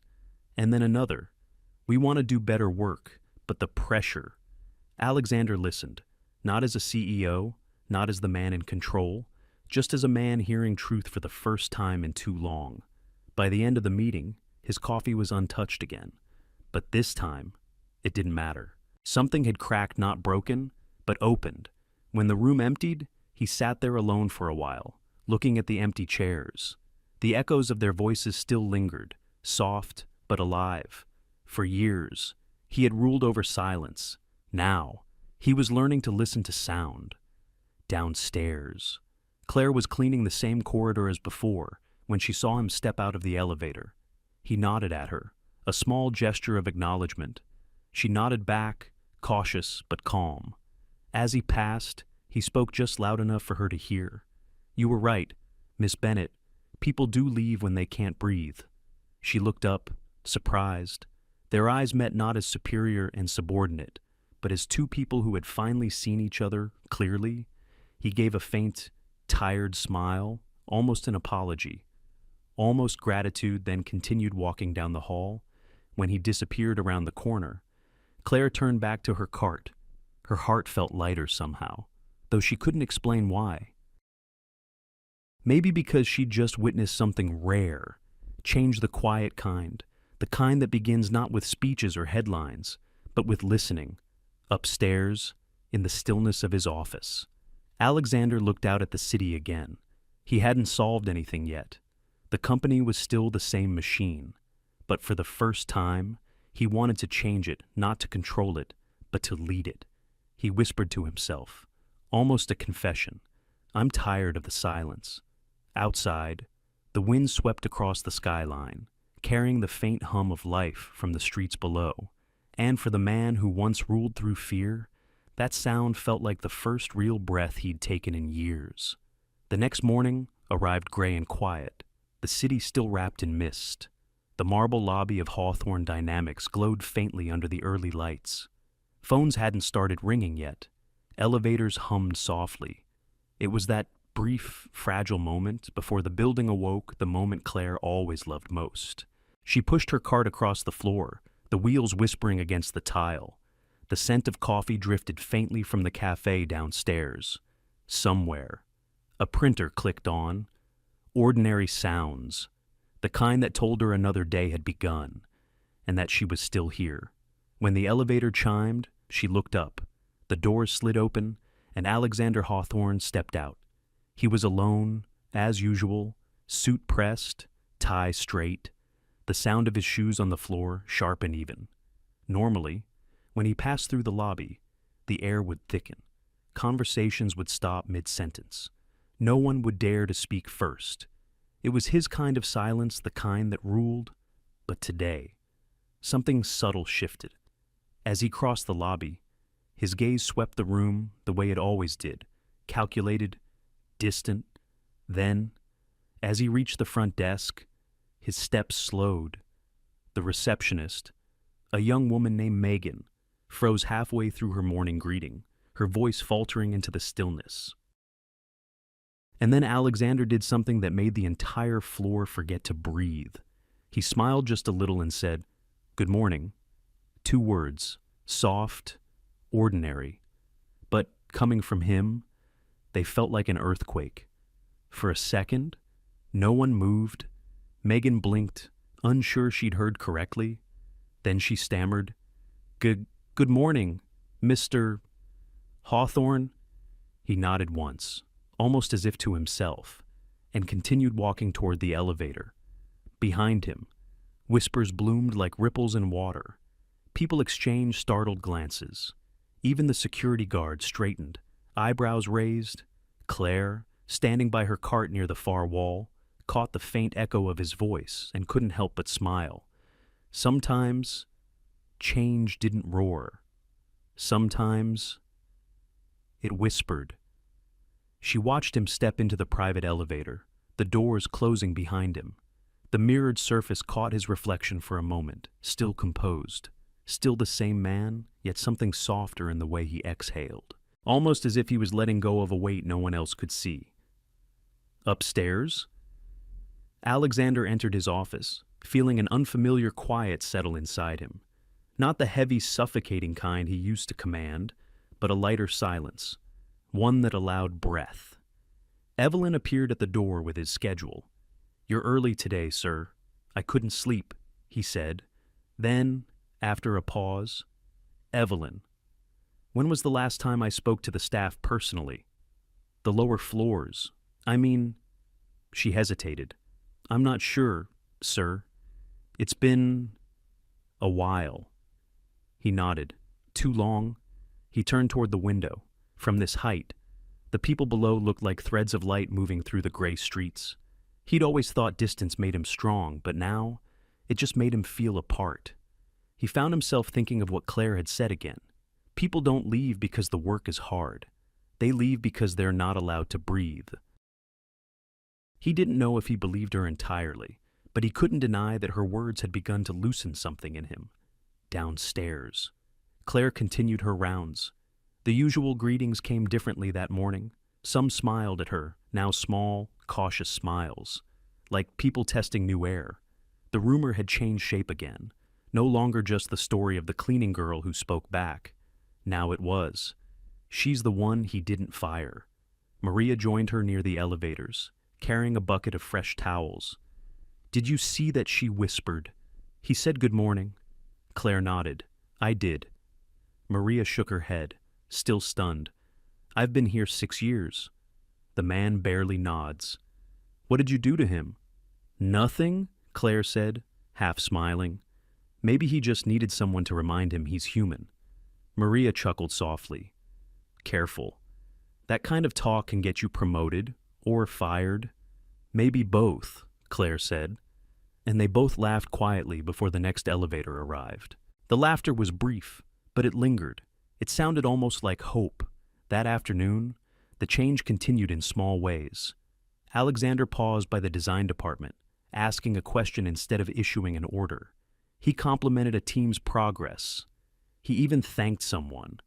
And then another. "We want to do better work, but the pressure." Alexander listened, not as a CEO, not as the man in control, just as a man hearing truth for the first time in too long. By the end of the meeting, his coffee was untouched again. But this time, it didn't matter. Something had cracked, not broken, but opened. When the room emptied, he sat there alone for a while, looking at the empty chairs. The echoes of their voices still lingered, soft but alive. For years, he had ruled over silence. Now, he was learning to listen to sound. Downstairs, Claire was cleaning the same corridor as before when she saw him step out of the elevator. He nodded at her, a small gesture of acknowledgement. She nodded back, cautious but calm. As he passed, He spoke just loud enough for her to hear. "You were right, Miss Bennet. People do leave when they can't breathe." She looked up, surprised. Their eyes met not as superior and subordinate, but as two people who had finally seen each other clearly. He gave a faint, tired smile, almost an apology, almost gratitude, then continued walking down the hall. When he disappeared around the corner, Claire turned back to her cart. Her heart felt lighter somehow, though she couldn't explain why. Maybe because she'd just witnessed something rare, change the quiet kind, the kind that begins not with speeches or headlines, but with listening, upstairs, in the stillness of his office. Alexander looked out at the city again. He hadn't solved anything yet. The company was still the same machine, but for the first time, he wanted to change it, not to control it, but to lead it. He whispered to himself, almost a confession, "I'm tired of the silence." Outside, the wind swept across the skyline, carrying the faint hum of life from the streets below. And for the man who once ruled through fear, that sound felt like the first real breath he'd taken in years. The next morning arrived gray and quiet, the city still wrapped in mist. The marble lobby of Hawthorne Dynamics glowed faintly under the early lights. Phones hadn't started ringing yet. Elevators hummed softly. It was that brief, fragile moment before the building awoke, the moment Claire always loved most. She pushed her cart across the floor, the wheels whispering against the tile. The scent of coffee drifted faintly from the cafe downstairs. Somewhere, a printer clicked on. Ordinary sounds, the kind that told her another day had begun, and that she was still here. When the elevator chimed, she looked up. The doors slid open, and Alexander Hawthorne stepped out. He was alone, as usual, suit pressed, tie straight, the sound of his shoes on the floor sharp and even. Normally, when he passed through the lobby, the air would thicken. Conversations would stop mid-sentence. No one would dare to speak first. It was his kind of silence, the kind that ruled. But today, something subtle shifted. As he crossed the lobby, his gaze swept the room the way it always did, calculated, distant. Then, as he reached the front desk, his steps slowed. The receptionist, a young woman named Megan, froze halfway through her morning greeting, her voice faltering into the stillness. And then Alexander did something that made the entire floor forget to breathe. He smiled just a little and said, "Good morning." 2 words, soft, ordinary. But coming from him, they felt like an earthquake. For a second, no one moved. Megan blinked, unsure she'd heard correctly. Then she stammered, Good morning, Mr. Hawthorne." He nodded once, almost as if to himself, and continued walking toward the elevator. Behind him, whispers bloomed like ripples in water. People exchanged startled glances. Even the security guard straightened, eyebrows raised. Claire, standing by her cart near the far wall, caught the faint echo of his voice and couldn't help but smile. Sometimes, change didn't roar. Sometimes, it whispered. She watched him step into the private elevator, the doors closing behind him. The mirrored surface caught his reflection for a moment, still composed. Still the same man, yet something softer in the way he exhaled, almost as if he was letting go of a weight no one else could see. Upstairs, Alexander entered his office, feeling an unfamiliar quiet settle inside him. Not the heavy, suffocating kind he used to command, but a lighter silence, one that allowed breath. Evelyn appeared at the door with his schedule. "You're early today, sir. I couldn't sleep," he said. Then, after a pause, "Evelyn, when was the last time I spoke to the staff personally? The lower floors. I mean..." She hesitated. "I'm not sure, sir. It's been a while." He nodded. "Too long?" He turned toward the window. From this height, the people below looked like threads of light moving through the gray streets. He'd always thought distance made him strong, but now it just made him feel apart. He found himself thinking of what Claire had said again. People don't leave because the work is hard. They leave because they're not allowed to breathe. He didn't know if he believed her entirely, but he couldn't deny that her words had begun to loosen something in him. Downstairs, Claire continued her rounds. The usual greetings came differently that morning. Some smiled at her, now small, cautious smiles, like people testing new air. The rumor had changed shape again. No longer just the story of the cleaning girl who spoke back. Now it was. She's the one he didn't fire. Maria joined her near the elevators, carrying a bucket of fresh towels. "Did you see that?" she whispered. "He said good morning." Claire nodded. "I did." Maria shook her head, still stunned. "I've been here 6 years." The man barely nods. "What did you do to him?" "Nothing," Claire said, half smiling. Maybe he just needed someone to remind him he's human. Maria chuckled softly. "Careful. That kind of talk can get you promoted or fired." "Maybe both," Claire said. And they both laughed quietly before the next elevator arrived. The laughter was brief, but it lingered. It sounded almost like hope. That afternoon, the change continued in small ways. Alexander paused by the design department, asking a question instead of issuing an order. He complimented a team's progress. He even thanked someone.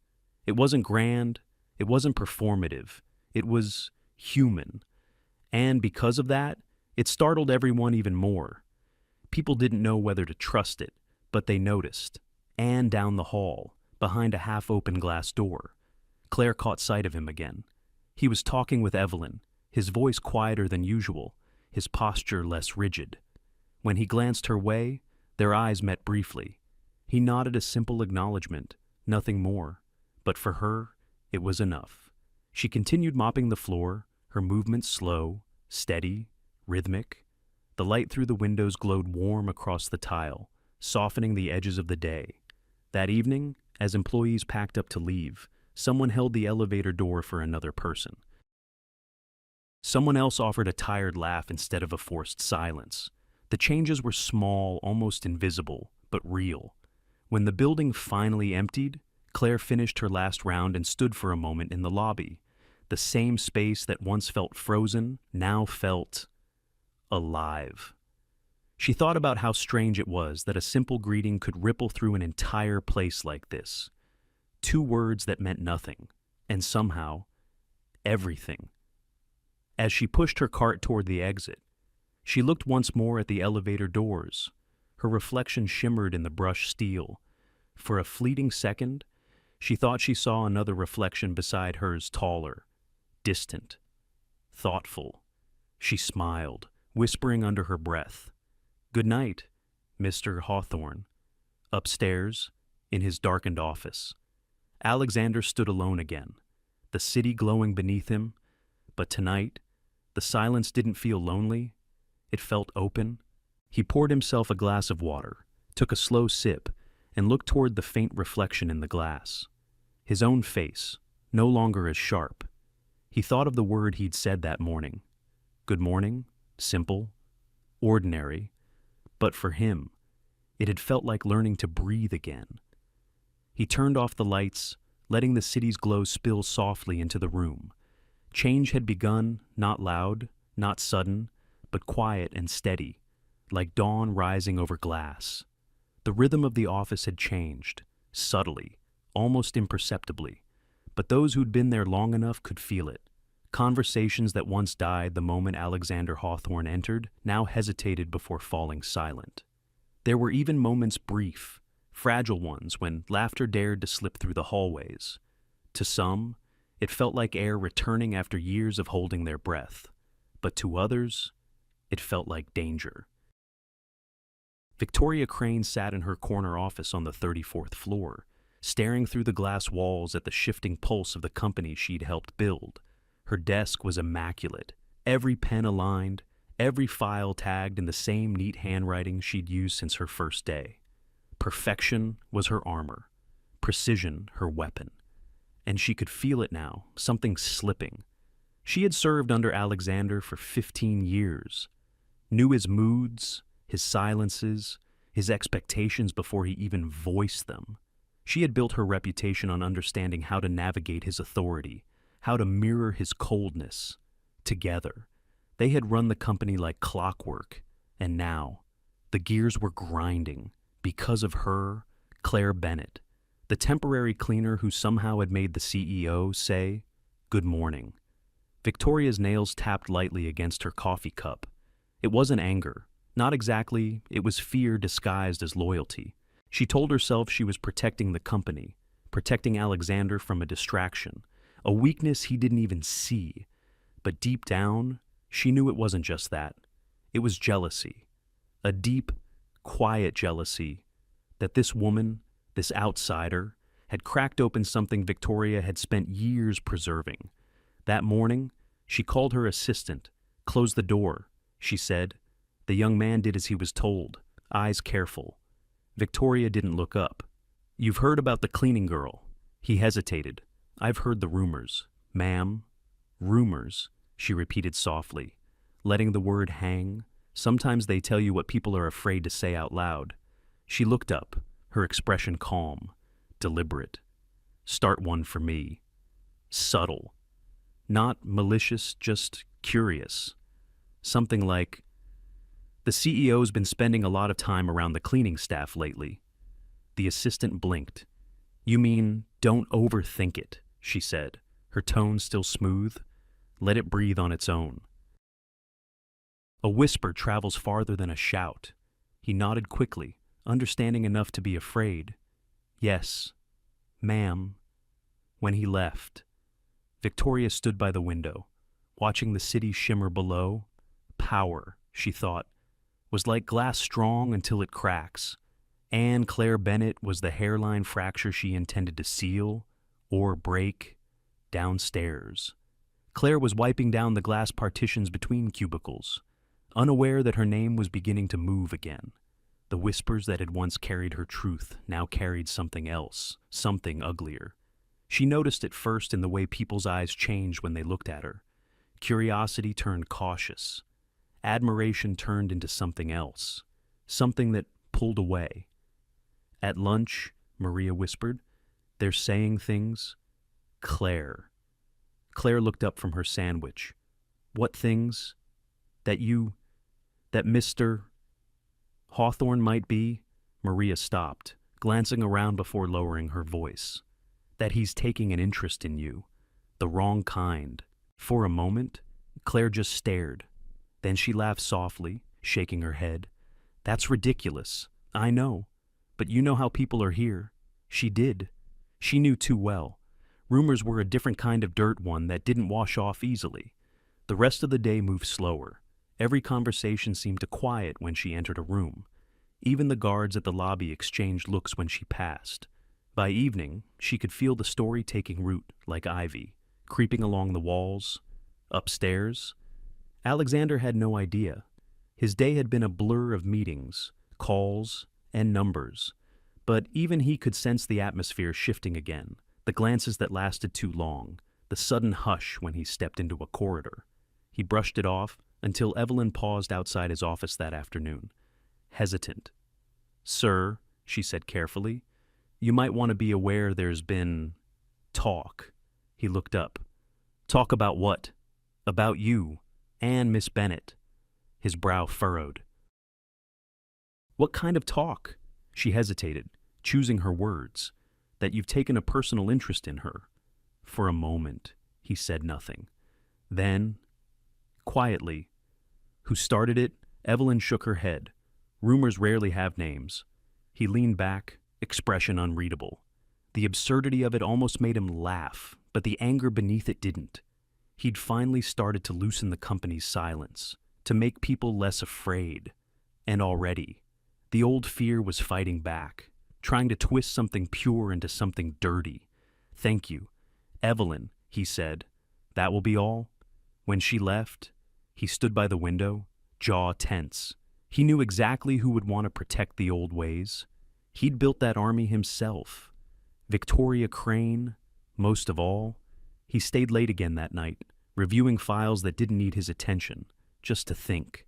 It wasn't grand, it wasn't performative, it was human. And because of that, it startled everyone even more. People didn't know whether to trust it, but they noticed. And down the hall, behind a half-open glass door, Claire caught sight of him again. He was talking with Evelyn, his voice quieter than usual, his posture less rigid. When he glanced her way, their eyes met briefly. He nodded a simple acknowledgement, nothing more. But for her, it was enough. She continued mopping the floor, her movements slow, steady, rhythmic. The light through the windows glowed warm across the tile, softening the edges of the day. That evening, as employees packed up to leave, someone held the elevator door for another person. Someone else offered a tired laugh instead of a forced silence. The changes were small, almost invisible, but real. When the building finally emptied, Claire finished her last round and stood for a moment in the lobby. The same space that once felt frozen now felt alive. She thought about how strange it was that a simple greeting could ripple through an entire place like this. 2 words that meant nothing, and somehow, everything. As she pushed her cart toward the exit, she looked once more at the elevator doors. Her reflection shimmered in the brushed steel. For a fleeting second, she thought she saw another reflection beside hers, taller, distant, thoughtful. She smiled, whispering under her breath, "Good night, Mr. Hawthorne." Upstairs, in his darkened office, Alexander stood alone again, the city glowing beneath him. But tonight, the silence didn't feel lonely. It felt open. He poured himself a glass of water, took a slow sip, and looked toward the faint reflection in the glass. His own face, no longer as sharp. He thought of the word he'd said that morning. Good morning, simple, ordinary. But for him, it had felt like learning to breathe again. He turned off the lights, letting the city's glow spill softly into the room. Change had begun, not loud, not sudden, but quiet and steady, like dawn rising over glass. The rhythm of the office had changed, subtly, almost imperceptibly, but those who'd been there long enough could feel it. Conversations that once died the moment Alexander Hawthorne entered now hesitated before falling silent. There were even moments brief, fragile ones when laughter dared to slip through the hallways. To some, it felt like air returning after years of holding their breath, but to others, it felt like danger. Victoria Crane sat in her corner office on the 34th floor, staring through the glass walls at the shifting pulse of the company she'd helped build. Her desk was immaculate, every pen aligned, every file tagged in the same neat handwriting she'd used since her first day. Perfection was her armor, precision her weapon. And she could feel it now, something slipping. She had served under Alexander for 15 years, knew his moods, his silences, his expectations before he even voiced them. She had built her reputation on understanding how to navigate his authority, how to mirror his coldness. Together, they had run the company like clockwork, and now, the gears were grinding because of her, Claire Bennett, the temporary cleaner who somehow had made the CEO say, "Good morning." Victoria's nails tapped lightly against her coffee cup. It wasn't anger. Not exactly. It was fear disguised as loyalty. She told herself she was protecting the company, protecting Alexander from a distraction, a weakness he didn't even see. But deep down, she knew it wasn't just that. It was jealousy. A deep, quiet jealousy that this woman, this outsider, had cracked open something Victoria had spent years preserving. That morning, she called her assistant. "Close the door," she said. The young man did as he was told, eyes careful. Victoria didn't look up. "You've heard about the cleaning girl." He hesitated. "I've heard the rumors." "Ma'am, rumors," she repeated softly, letting the word hang. Sometimes they tell you what people are afraid to say out loud. She looked up, her expression calm, deliberate. "Start one for me." Subtle. Not malicious, just curious. Something like, "The CEO's been spending a lot of time around the cleaning staff lately." The assistant blinked. "You mean, don't overthink it," she said, her tone still smooth. "Let it breathe on its own." A whisper travels farther than a shout. He nodded quickly, understanding enough to be afraid. "Yes, ma'am." When he left, Victoria stood by the window, watching the city shimmer below. Power, she thought, was like glass strong until it cracks. And Claire Bennett was the hairline fracture she intended to seal, or break, downstairs. Claire was wiping down the glass partitions between cubicles, unaware that her name was beginning to move again. The whispers that had once carried her truth now carried something else, something uglier. She noticed it first in the way people's eyes changed when they looked at her. Curiosity turned cautious. Admiration turned into something else, something that pulled away. At lunch, Maria whispered, "They're saying things." Claire. Claire looked up from her sandwich. "What things? That Mr. Hawthorne might be?" Maria stopped, glancing around before lowering her voice. "That he's taking an interest in you. The wrong kind." For a moment, Claire just stared. Then she laughed softly, shaking her head. "That's ridiculous. I know. But you know how people are here." She did. She knew too well. Rumors were a different kind of dirt, one that didn't wash off easily. The rest of the day moved slower. Every conversation seemed to quiet when she entered a room. Even the guards at the lobby exchanged looks when she passed. By evening, she could feel the story taking root like ivy, creeping along the walls. Upstairs, Alexander had no idea. His day had been a blur of meetings, calls, and numbers. But even he could sense the atmosphere shifting again, the glances that lasted too long, the sudden hush when he stepped into a corridor. He brushed it off until Evelyn paused outside his office that afternoon, hesitant. "Sir," she said carefully, "you might want to be aware there's been talk." He looked up. "Talk about what?" "About you and Miss Bennett." His brow furrowed. "What kind of talk?" She hesitated, choosing her words. "That you've taken a personal interest in her." For a moment, he said nothing. Then, quietly, "Who started it?" Evelyn shook her head. "Rumors rarely have names." He leaned back, expression unreadable. The absurdity of it almost made him laugh, but the anger beneath it didn't. He'd finally started to loosen the company's silence, to make people less afraid. And already, the old fear was fighting back, trying to twist something pure into something dirty. "Thank you, Evelyn," he said. "That will be all?" When she left, he stood by the window, jaw tense. He knew exactly who would want to protect the old ways. He'd built that army himself. Victoria Crane, most of all. He stayed late again that night, reviewing files that didn't need his attention, just to think.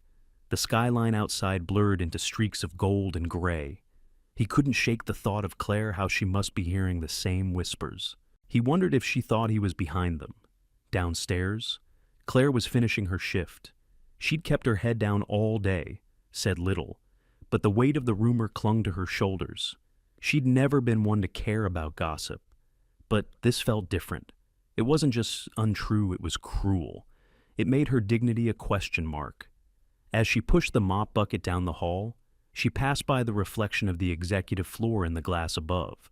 The skyline outside blurred into streaks of gold and gray. He couldn't shake the thought of Claire, how she must be hearing the same whispers. He wondered if she thought he was behind them, Downstairs, Claire was finishing her shift. She'd kept her head down all day, said little, but the weight of the rumor clung to her shoulders. She'd never been one to care about gossip, but this felt different. It wasn't just untrue, it was cruel. It made her dignity a question mark. As she pushed the mop bucket down the hall, she passed by the reflection of the executive floor in the glass above.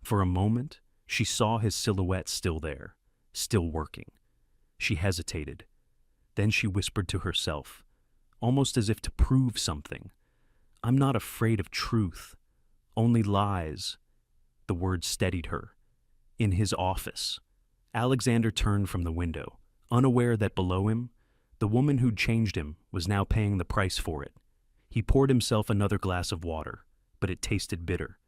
For a moment, she saw his silhouette still there, still working. She hesitated. Then she whispered to herself, almost as if to prove something, "I'm not afraid of truth, only lies." The words steadied her. In his office, Alexander turned from the window, unaware that below him, the woman who'd changed him was now paying the price for it. He poured himself another glass of water, but it tasted bitter.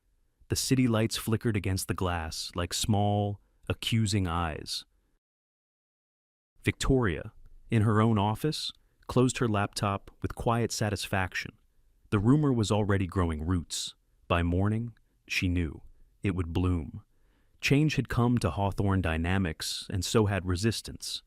The city lights flickered against the glass like small, accusing eyes. Victoria, in her own office, closed her laptop with quiet satisfaction. The rumor was already growing roots. By morning, she knew, it would bloom. Change had come to Hawthorne Dynamics, and so had resistance.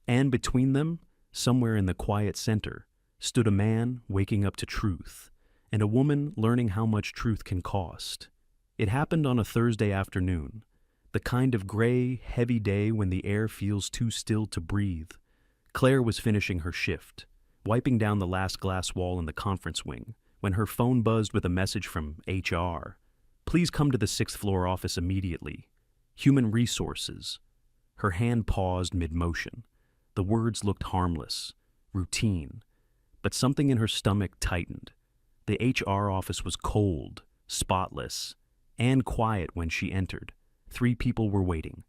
And between them, somewhere in the quiet center, stood a man waking up to truth, and a woman learning how much truth can cost. It happened on a Thursday afternoon, the kind of gray, heavy day when the air feels too still to breathe. Claire was finishing her shift, wiping down the last glass wall in the conference wing, when her phone buzzed with a message from HR. "Please come to the 6th floor office immediately. Human Resources." Her hand paused mid-motion. The words looked harmless, routine, but something in her stomach tightened. The HR office was cold, spotless, and quiet when she entered. 3 people were waiting.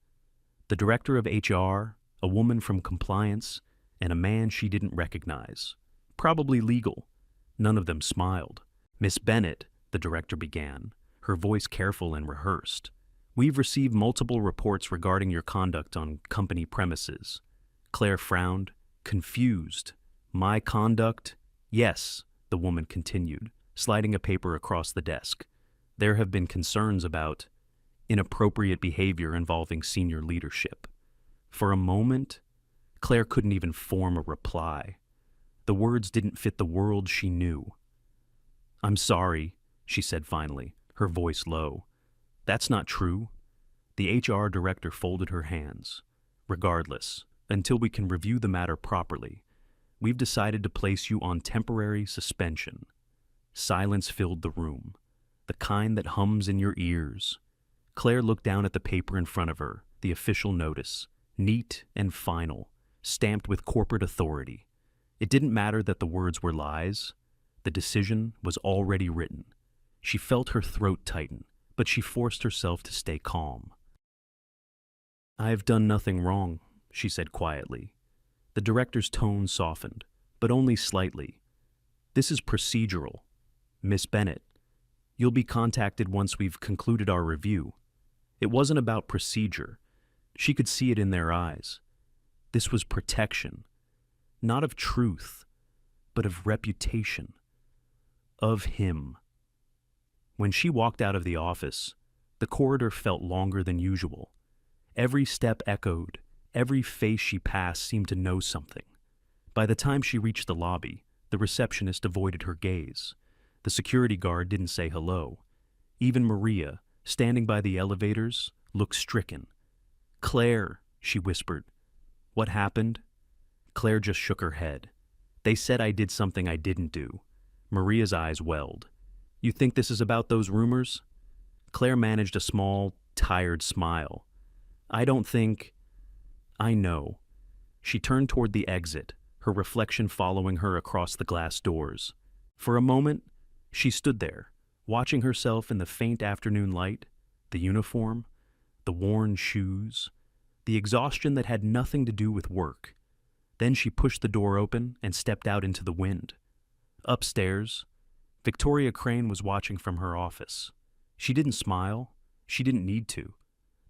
The director of HR, a woman from compliance, and a man she didn't recognize. Probably legal. None of them smiled. "Miss Bennett," the director began, her voice careful and rehearsed. "We've received multiple reports regarding your conduct on company premises." Claire frowned, confused. "My conduct?" "Yes," the woman continued, sliding a paper across the desk. "There have been concerns about inappropriate behavior involving senior leadership." For a moment, Claire couldn't even form a reply. The words didn't fit the world she knew. "I'm sorry," she said finally, her voice low. "That's not true." The HR director folded her hands. "Regardless, until we can review the matter properly, we've decided to place you on temporary suspension." Silence filled the room, the kind that hums in your ears. Claire looked down at the paper in front of her, the official notice, neat and final, stamped with corporate authority. It didn't matter that the words were lies. The decision was already written. She felt her throat tighten, but she forced herself to stay calm. "I've done nothing wrong," she said quietly. The director's tone softened, but only slightly. "This is procedural. Miss Bennett, you'll be contacted once we've concluded our review." It wasn't about procedure. She could see it in their eyes. This was protection, not of truth, but of reputation. Of him. When she walked out of the office, the corridor felt longer than usual. Every step echoed, every face she passed seemed to know something. By the time she reached the lobby, the receptionist avoided her gaze. The security guard didn't say hello. Even Maria, standing by the elevators, looked stricken. "Claire," she whispered. "What happened?" Claire just shook her head. "They said I did something I didn't do." Maria's eyes welled. "You think this is about those rumors?" Claire managed a small, tired smile. "I don't think—" "I know." She turned toward the exit, her reflection following her across the glass doors. For a moment, she stood there, watching herself in the faint afternoon light, the uniform, the worn shoes, the exhaustion that had nothing to do with work. Then she pushed the door open and stepped out into the wind. Upstairs, Victoria Crane was watching from her office. She didn't smile. She didn't need to.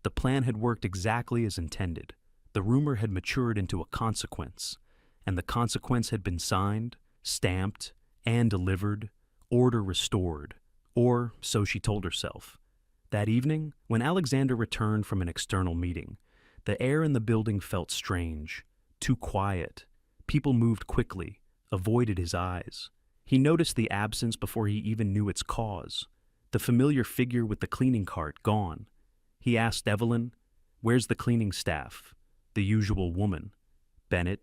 The plan had worked exactly as intended. The rumor had matured into a consequence, and the consequence had been signed, stamped, and delivered, order restored, or so she told herself. That evening, when Alexander returned from an external meeting, The air in the building felt strange, too quiet. People moved quickly, avoided his eyes. He noticed the absence before he even knew its cause. The familiar figure with the cleaning cart gone. He asked Evelyn, "Where's the cleaning staff?" The usual woman. "Bennett."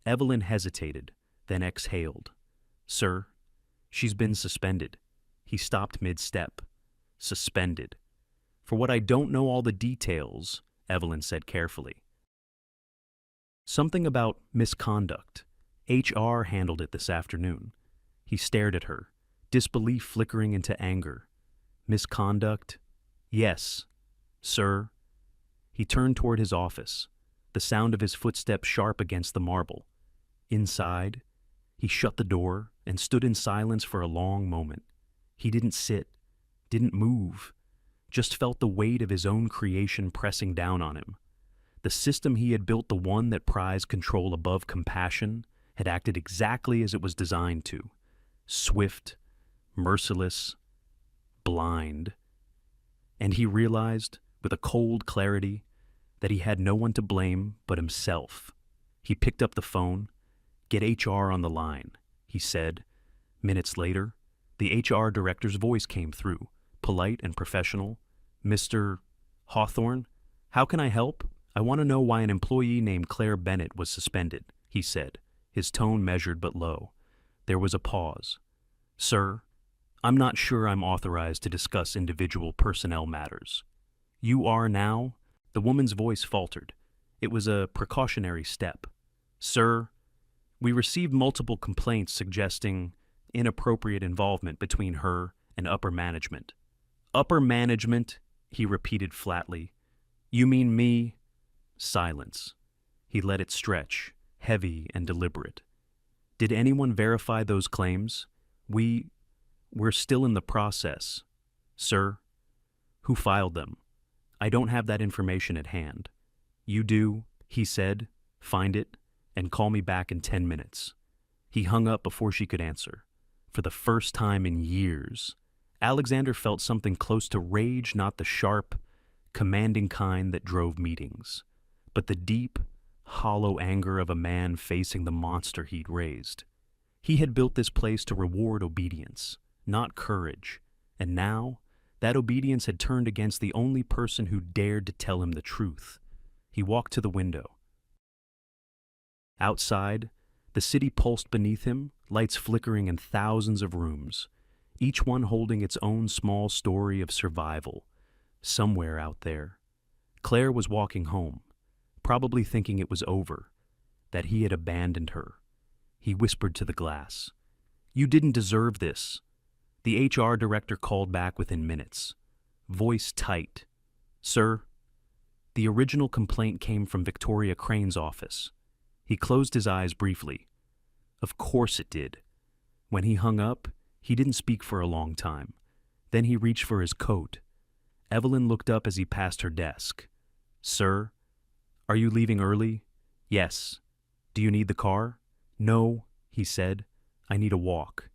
Evelyn hesitated, then exhaled. "Sir, she's been suspended." He stopped mid-step. "Suspended." "For what I don't know all the details," Evelyn said carefully. "Something about misconduct. HR handled it this afternoon." He stared at her, disbelief flickering into anger. "Misconduct? Yes, sir." He turned toward his office, the sound of his footsteps sharp against the marble. Inside, he shut the door and stood in silence for a long moment. He didn't sit, didn't move, just felt the weight of his own creation pressing down on him. The system he had built, the one that prized control above compassion, had acted exactly as it was designed to. Swift, merciless, blind. And he realized, with a cold clarity, that he had no one to blame but himself. He picked up the phone. "Get HR on the line," he said. Minutes later, the HR director's voice came through, polite and professional. "Mr. Hawthorne, how can I help? I want to know why an employee named Claire Bennett was suspended," he said, his tone measured but low. There was a pause. "Sir, I'm not sure I'm authorized to discuss individual personnel matters." "You are now?" The woman's voice faltered. It was a precautionary step. "Sir, we received multiple complaints suggesting inappropriate involvement between her and upper management." "Upper management?" he repeated flatly. "You mean me?" Silence. He let it stretch, heavy and deliberate. "Did anyone verify those claims?" We're still in the process, sir." "Who filed them?" "I don't have that information at hand." "You do," he said. "Find it and call me back in 10 minutes. He hung up before she could answer. For the first time in years, Alexander felt something close to rage, not the sharp, commanding kind that drove meetings, but the deep, hollow anger of a man facing the monster he'd raised. He had built this place to reward obedience, not courage, and now that obedience had turned against the only person who dared to tell him the truth. He walked to the window. Outside, the city pulsed beneath him, lights flickering in thousands of rooms, each one holding its own small story of survival, somewhere out there. Claire was walking home, probably thinking it was over, that he had abandoned her. He whispered to the glass, "You didn't deserve this." The HR director called back within minutes, voice tight. "Sir, the original complaint came from Victoria Crane's office." He closed his eyes briefly. Of course it did. When he hung up, he didn't speak for a long time. Then he reached for his coat. Evelyn looked up as he passed her desk. "Sir, are you leaving early?" "Yes." "Do you need the car?" "No," he said. "I need a walk."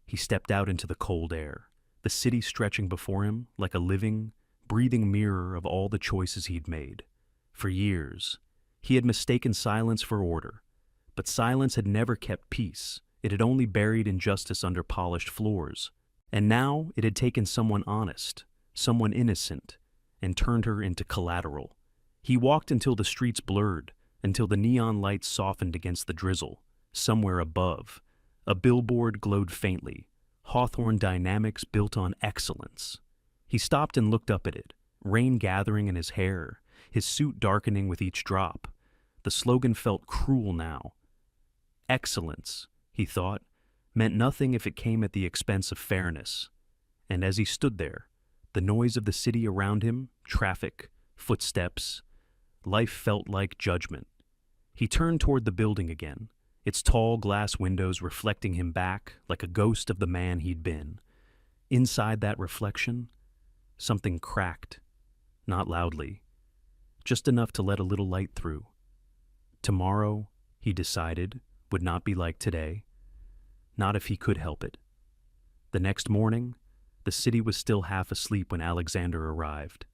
He stepped out into the cold air, the city stretching before him like a living, breathing mirror of all the choices he'd made. For years, he had mistaken silence for order, but silence had never kept peace. It had only buried injustice under polished floors. And now it had taken someone honest, someone innocent, and turned her into collateral. He walked until the streets blurred, until the neon lights softened against the drizzle. Somewhere above, a billboard glowed faintly. Hawthorne Dynamics, built on excellence. He stopped and looked up at it, rain gathering in his hair, his suit darkening with each drop. The slogan felt cruel now. Excellence, he thought, meant nothing if it came at the expense of fairness. And as he stood there, the noise of the city around him, traffic, footsteps, life felt like judgment. He turned toward the building again, its tall glass windows reflecting him back like a ghost of the man he'd been. Inside that reflection, something cracked, not loudly, just enough to let a little light through. Tomorrow, he decided, would not be like today. Not if he could help it. The next morning, the city was still half asleep when Alexander arrived.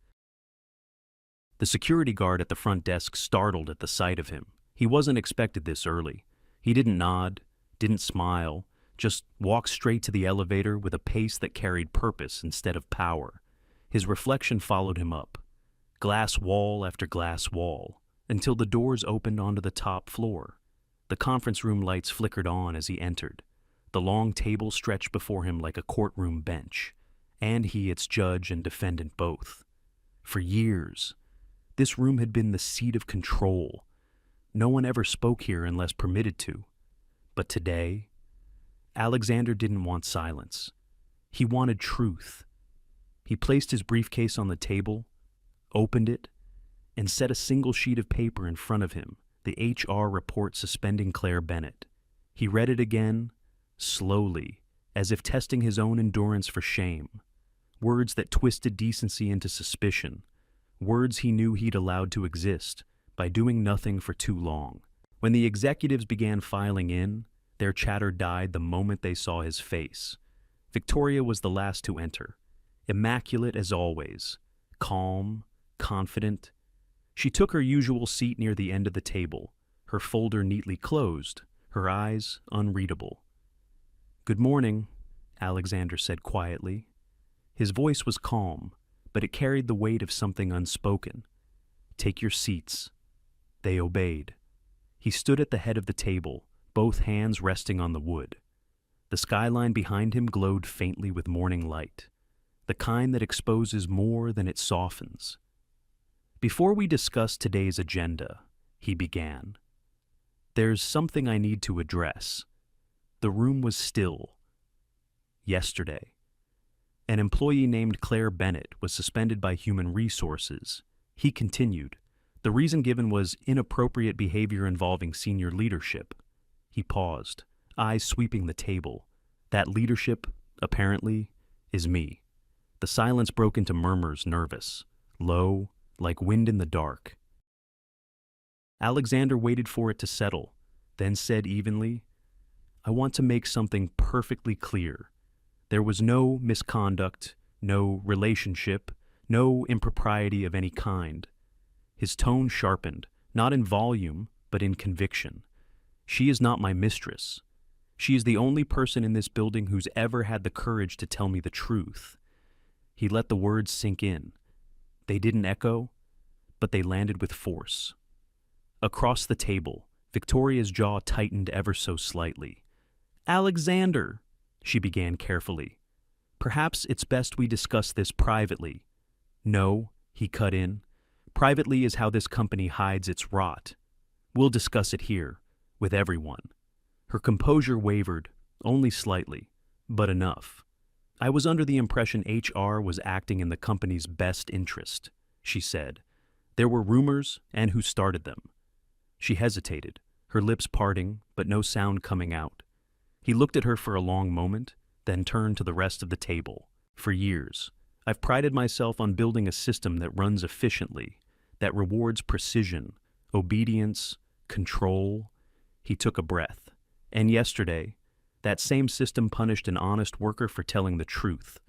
The security guard at the front desk startled at the sight of him. He wasn't expected this early. He didn't nod, didn't smile, just walked straight to the elevator with a pace that carried purpose instead of power. His reflection followed him up, glass wall after glass wall, until the doors opened onto the top floor. The conference room lights flickered on as he entered. The long table stretched before him like a courtroom bench, and he its judge and defendant both. For years, this room had been the seat of control. No one ever spoke here unless permitted to. But today, Alexander didn't want silence. He wanted truth. He placed his briefcase on the table, opened it, and set a single sheet of paper in front of him, the HR report suspending Claire Bennett. He read it again, slowly, as if testing his own endurance for shame. Words that twisted decency into suspicion. Words he knew he'd allowed to exist by doing nothing for too long. When the executives began filing in, their chatter died the moment they saw his face. Victoria was the last to enter, immaculate as always, calm, confident. She took her usual seat near the end of the table, her folder neatly closed, her eyes unreadable. "Good morning," Alexander said quietly. His voice was calm, but it carried the weight of something unspoken. "Take your seats." They obeyed. He stood at the head of the table, both hands resting on the wood. The skyline behind him glowed faintly with morning light, the kind that exposes more than it softens. "Before we discuss today's agenda," he began, "there's something I need to address." The room was still. Yesterday, an employee named Claire Bennett was suspended by Human Resources. He continued. The reason given was inappropriate behavior involving senior leadership. He paused, eyes sweeping the table. That leadership, apparently, is me. The silence broke into murmurs, nervous, low, like wind in the dark. Alexander waited for it to settle, then said evenly, "I want to make something perfectly clear. There was no misconduct, no relationship, no impropriety of any kind." His tone sharpened, not in volume, but in conviction. "She is not my mistress. She is the only person in this building who's ever had the courage to tell me the truth." He let the words sink in. They didn't echo, but they landed with force. Across the table, Victoria's jaw tightened ever so slightly. "Alexander," she began carefully, "perhaps it's best we discuss this privately." "No," he cut in. "Privately is how this company hides its rot. We'll discuss it here, with everyone." Her composure wavered, only slightly, but enough. "I was under the impression HR was acting in the company's best interest," she said. "There were rumors, and who started them." She hesitated, her lips parting, but no sound coming out. He looked at her for a long moment, then turned to the rest of the table. "For years, I've prided myself on building a system that runs efficiently, that rewards precision, obedience, control." He took a breath. "And yesterday, that same system punished an honest worker for telling the truth."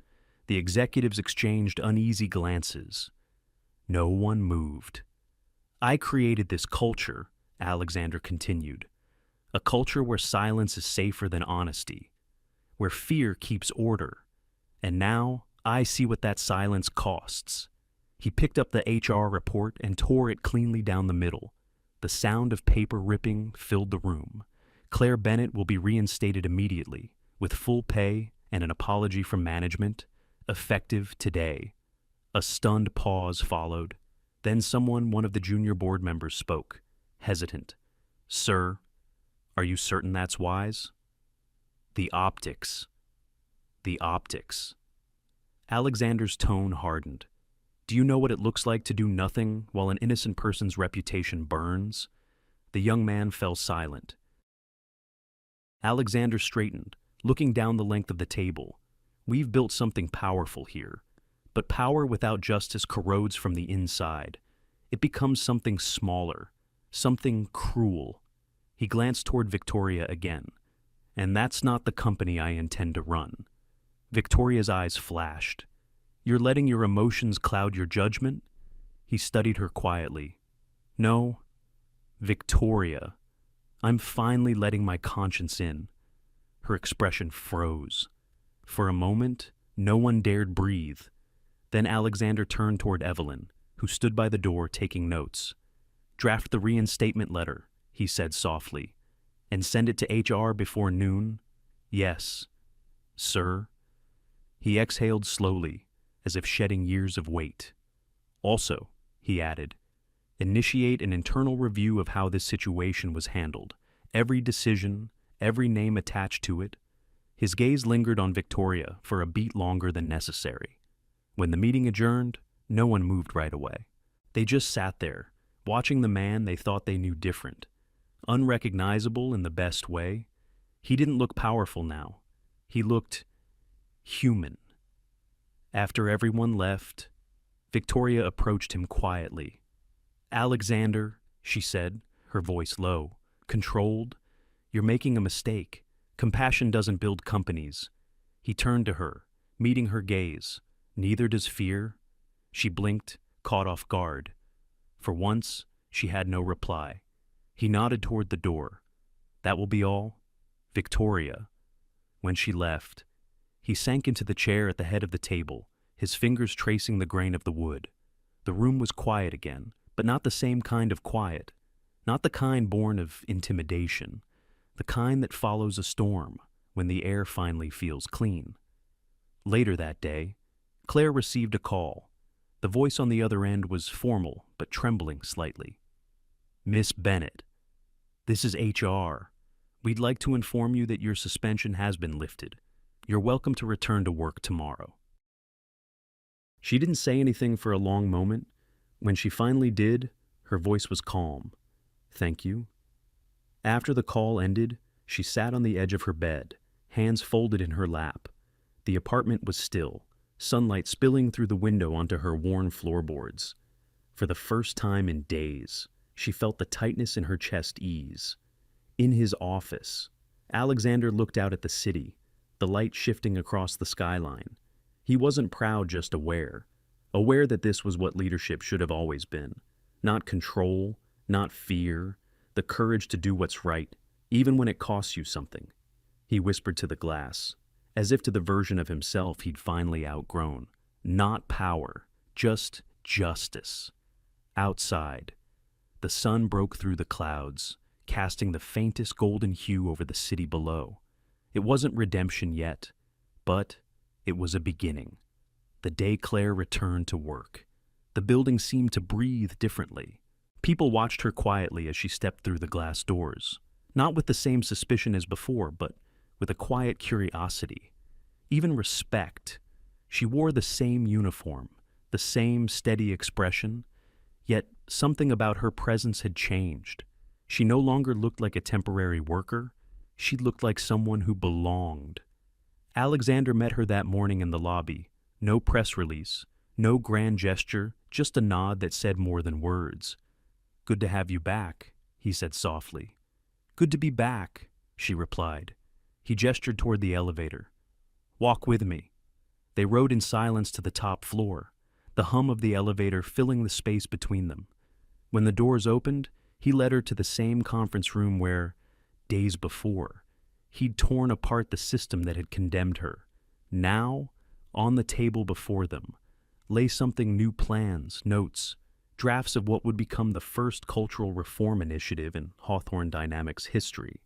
The executives exchanged uneasy glances. No one moved. "I created this culture," Alexander continued. "A culture where silence is safer than honesty, where fear keeps order. And now I see what that silence costs." He picked up the HR report and tore it cleanly down the middle. The sound of paper ripping filled the room. "Claire Bennett will be reinstated immediately, with full pay and an apology from management, effective today." A stunned pause followed. Then one of the junior board members spoke, hesitant. "Sir, are you certain that's wise?" The optics. Alexander's tone hardened. "Do you know what it looks like to do nothing while an innocent person's reputation burns?" The young man fell silent. Alexander straightened, looking down the length of the table. "We've built something powerful here, but power without justice corrodes from the inside. It becomes something smaller, something cruel." He glanced toward Victoria again. "And that's not the company I intend to run." Victoria's eyes flashed. "You're letting your emotions cloud your judgment?" He studied her quietly. No, Victoria. I'm finally letting my conscience in. Her expression froze. For a moment, no one dared breathe. Then Alexander turned toward Evelyn, who stood by the door taking notes. Draft the reinstatement letter, he said softly. And send it to HR before noon? Yes, sir. He exhaled slowly, as if shedding years of weight. Also, he added, initiate an internal review of how this situation was handled. Every decision, every name attached to it. His gaze lingered on Victoria for a beat longer than necessary. When the meeting adjourned, no one moved right away. They just sat there, watching the man they thought they knew different. Unrecognizable in the best way. He didn't look powerful now. He looked human. After everyone left, Victoria approached him quietly. Alexander, she said, her voice low, controlled, you're making a mistake. Compassion doesn't build companies. He turned to her, meeting her gaze. Neither does fear. She blinked, caught off guard. For once, she had no reply. He nodded toward the door. That will be all? Victoria. When she left, he sank into the chair at the head of the table, his fingers tracing the grain of the wood. The room was quiet again, but not the same kind of quiet. Not the kind born of intimidation. The kind that follows a storm when the air finally feels clean. Later that day, Claire received a call. The voice on the other end was formal, but trembling slightly. Miss Bennett, this is HR. We'd like to inform you that your suspension has been lifted. You're welcome to return to work tomorrow. She didn't say anything for a long moment. When she finally did, her voice was calm. Thank you. After the call ended, she sat on the edge of her bed, hands folded in her lap. The apartment was still, sunlight spilling through the window onto her worn floorboards. For the first time in days, she felt the tightness in her chest ease. In his office, Alexander looked out at the city, the light shifting across the skyline. He wasn't proud, just aware that this was what leadership should have always been. Not control, not fear, the courage to do what's right, even when it costs you something. He whispered to the glass, as if to the version of himself he'd finally outgrown. Not power, just justice. Outside, the sun broke through the clouds, casting the faintest golden hue over the city below. It wasn't redemption yet, but it was a beginning. The day Claire returned to work, the building seemed to breathe differently. People watched her quietly as she stepped through the glass doors, not with the same suspicion as before, but with a quiet curiosity, even respect. She wore the same uniform, the same steady expression, yet something about her presence had changed. She no longer looked like a temporary worker. She looked like someone who belonged. Alexander met her that morning in the lobby. No press release, no grand gesture, just a nod that said more than words. Good to have you back, he said softly. Good to be back, she replied. He gestured toward the elevator. Walk with me. They rode in silence to the top floor, the hum of the elevator filling the space between them. When the doors opened, he led her to the same conference room where, days before, he'd torn apart the system that had condemned her. Now, on the table before them, lay something: new plans, notes, drafts of what would become the first cultural reform initiative in Hawthorne Dynamics history.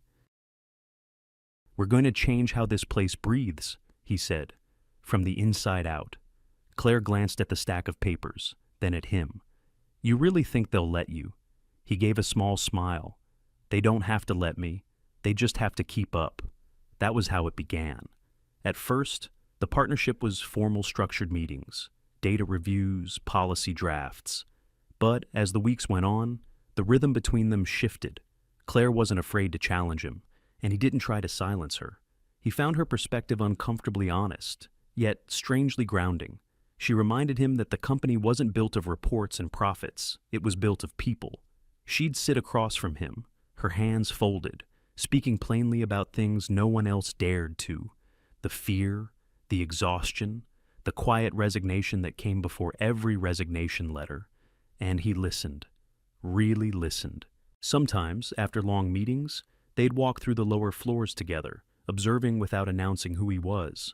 We're going to change how this place breathes, he said, from the inside out. Claire glanced at the stack of papers, then at him. You really think they'll let you? He gave a small smile. They don't have to let me. They just have to keep up. That was how it began. At first, the partnership was formal structured meetings, data reviews, policy drafts. But as the weeks went on, the rhythm between them shifted. Claire wasn't afraid to challenge him, and he didn't try to silence her. He found her perspective uncomfortably honest, yet strangely grounding. She reminded him that the company wasn't built of reports and profits, it was built of people. She'd sit across from him, her hands folded, speaking plainly about things no one else dared to. The fear, the exhaustion, the quiet resignation that came before every resignation letter. And he listened, really listened. Sometimes, after long meetings, they'd walk through the lower floors together, observing without announcing who he was.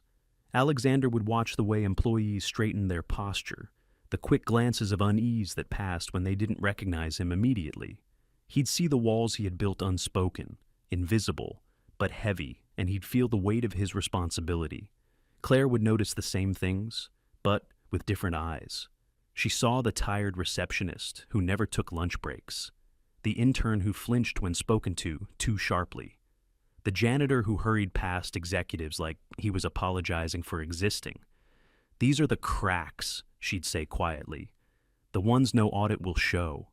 Alexander would watch the way employees straightened their posture, the quick glances of unease that passed when they didn't recognize him immediately. He'd see the walls he had built unspoken, invisible, but heavy, and he'd feel the weight of his responsibility. Claire would notice the same things, but with different eyes. She saw the tired receptionist who never took lunch breaks, the intern who flinched when spoken to too sharply, the janitor who hurried past executives like he was apologizing for existing. These are the cracks, she'd say quietly, the ones no audit will show.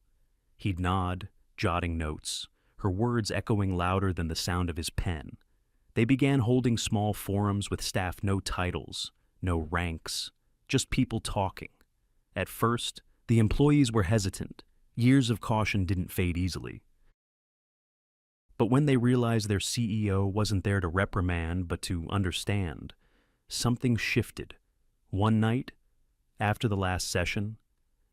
He'd nod, jotting notes, her words echoing louder than the sound of his pen. They began holding small forums with staff no titles, no ranks, just people talking. At first, the employees were hesitant. Years of caution didn't fade easily. But when they realized their CEO wasn't there to reprimand but to understand, something shifted. One night, after the last session,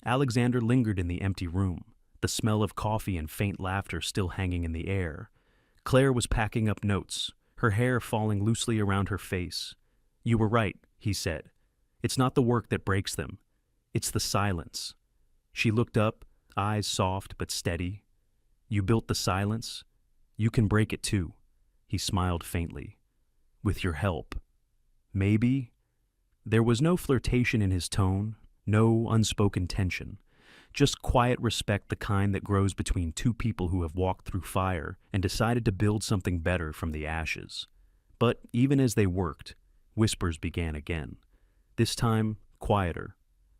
Alexander lingered in the empty room, the smell of coffee and faint laughter still hanging in the air. Claire was packing up notes, her hair falling loosely around her face. "You were right," he said. "It's not the work that breaks them. It's the silence." She looked up, eyes soft but steady. "You built the silence. You can break it too." He smiled faintly. "With your help. Maybe." There was no flirtation in his tone, no unspoken tension. Just quiet respect, the kind that grows between two people who have walked through fire and decided to build something better from the ashes. But even as they worked, whispers began again. This time, quieter,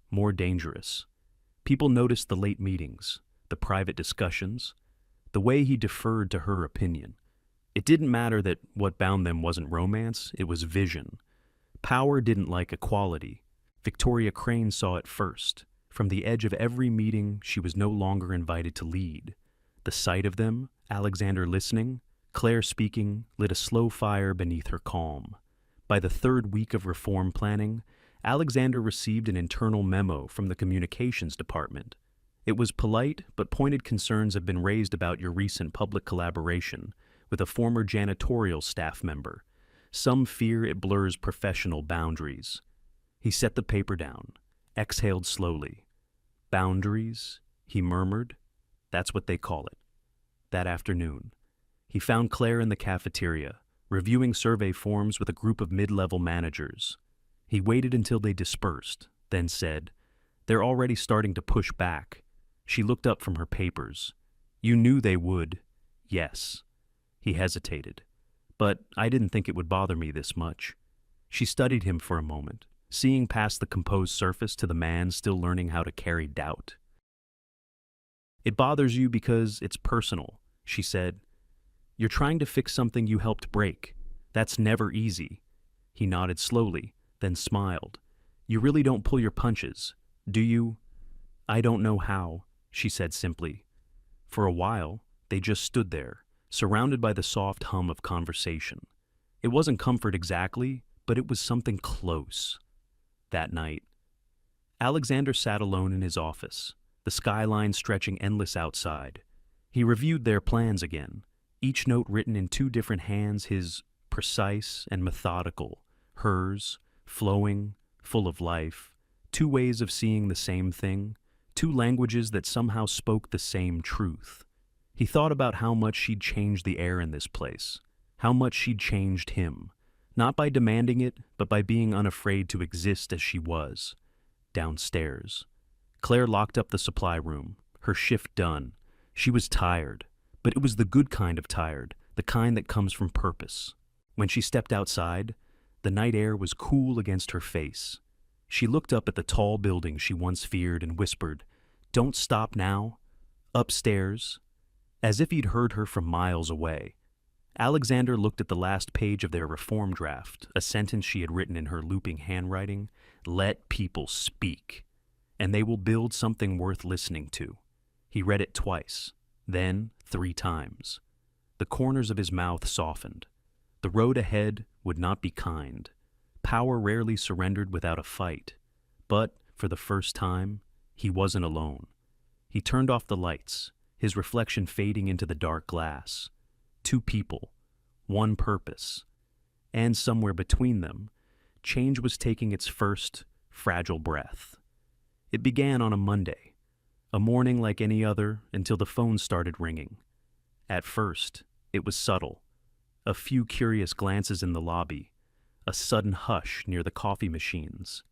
more dangerous. People noticed the late meetings, the private discussions, the way he deferred to her opinion. It didn't matter that what bound them wasn't romance, it was vision. Power didn't like equality. Victoria Crane saw it first. From the edge of every meeting, she was no longer invited to lead. The sight of them, Alexander listening, Claire speaking, lit a slow fire beneath her calm. By the third week of reform planning, Alexander received an internal memo from the communications department. It was polite, but pointed concerns have been raised about your recent public collaboration with a former janitorial staff member. Some fear it blurs professional boundaries. He set the paper down, exhaled slowly. "Boundaries," he murmured. "That's what they call it." That afternoon, he found Claire in the cafeteria, reviewing survey forms with a group of mid-level managers. He waited until they dispersed, then said, "They're already starting to push back." She looked up from her papers. "You knew they would." "Yes." He hesitated. "But I didn't think it would bother me this much." She studied him for a moment, seeing past the composed surface to the man still learning how to carry doubt. "It bothers you because it's personal," she said. "You're trying to fix something you helped break. That's never easy." He nodded slowly, then smiled. "You really don't pull your punches, do you?" "I don't know how," she said simply. For a while, they just stood there, surrounded by the soft hum of conversation. It wasn't comfort exactly, but it was something close. That night, Alexander sat alone in his office, the skyline stretching endless outside. He reviewed their plans again, each note written in two different hands, his precise and methodical, hers flowing, full of life, two ways of seeing the same thing, two languages that somehow spoke the same truth. He thought about how much she'd changed the air in this place, how much she'd changed him, not by demanding it, but by being unafraid to exist as she was. Downstairs, Claire locked up the supply room, her shift done. She was tired, but it was the good kind of tired, the kind that comes from purpose. When she stepped outside, the night air was cool against her face. She looked up at the tall building she once feared and whispered, "Don't stop now." Upstairs, as if he'd heard her from miles away, Alexander looked at the last page of their reform draft, a sentence she had written in her looping handwriting. "Let people speak, and they will build something worth listening to." He read it twice, then 3 times. The corners of his mouth softened. The road ahead would not be kind. Power rarely surrendered without a fight. But, for the first time, he wasn't alone. He turned off the lights, his reflection fading into the dark glass. Two people, one purpose. And somewhere between them, change was taking its first, fragile breath. It began on a Monday, a morning like any other until the phone started ringing. At first, it was subtle. A few curious glances in the lobby, a sudden hush near the coffee machines.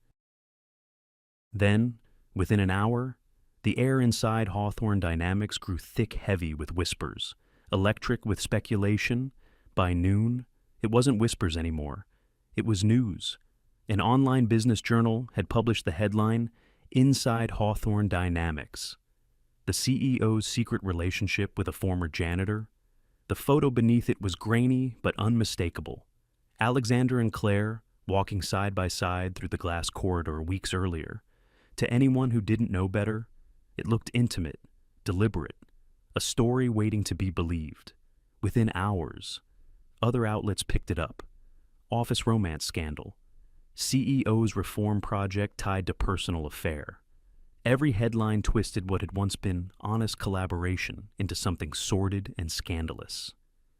Then, within an hour, the air inside Hawthorne Dynamics grew thick-heavy with whispers, electric with speculation. By noon, it wasn't whispers anymore. It was news. An online business journal had published the headline, "Inside Hawthorne Dynamics." The CEO's secret relationship with a former janitor. The photo beneath it was grainy but unmistakable. Alexander and Claire, walking side by side through the glass corridor weeks earlier. To anyone who didn't know better, it looked intimate, deliberate, a story waiting to be believed. Within hours, other outlets picked it up. Office romance scandal. CEO's reform project tied to personal affair. Every headline twisted what had once been honest collaboration into something sordid and scandalous.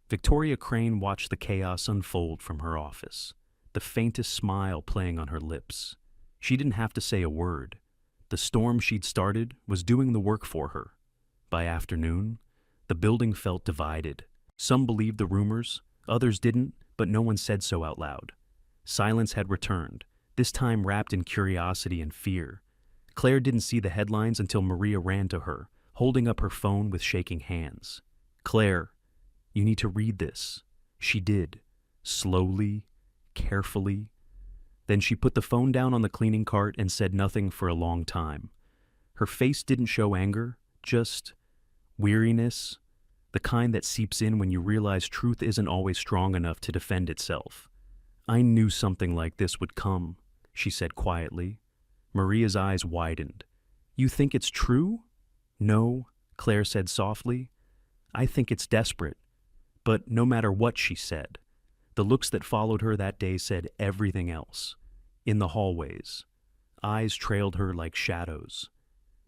Victoria Crane watched the chaos unfold from her office, the faintest smile playing on her lips. She didn't have to say a word. The storm she'd started was doing the work for her. By afternoon, the building felt divided. Some believed the rumors, others didn't, but no one said so out loud. Silence had returned, this time wrapped in curiosity and fear. Claire didn't see the headlines until Maria ran to her, holding up her phone with shaking hands. "Claire, you need to read this." She did, slowly, carefully. Then she put the phone down on the cleaning cart and said nothing for a long time. Her face didn't show anger, just weariness, the kind that seeps in when you realize truth isn't always strong enough to defend itself. "I knew something like this would come," she said quietly. Maria's eyes widened. "You think it's true?" "No," Claire said softly. "I think it's desperate." But no matter what she said, the looks that followed her that day said everything else. In the hallways, eyes trailed her like shadows.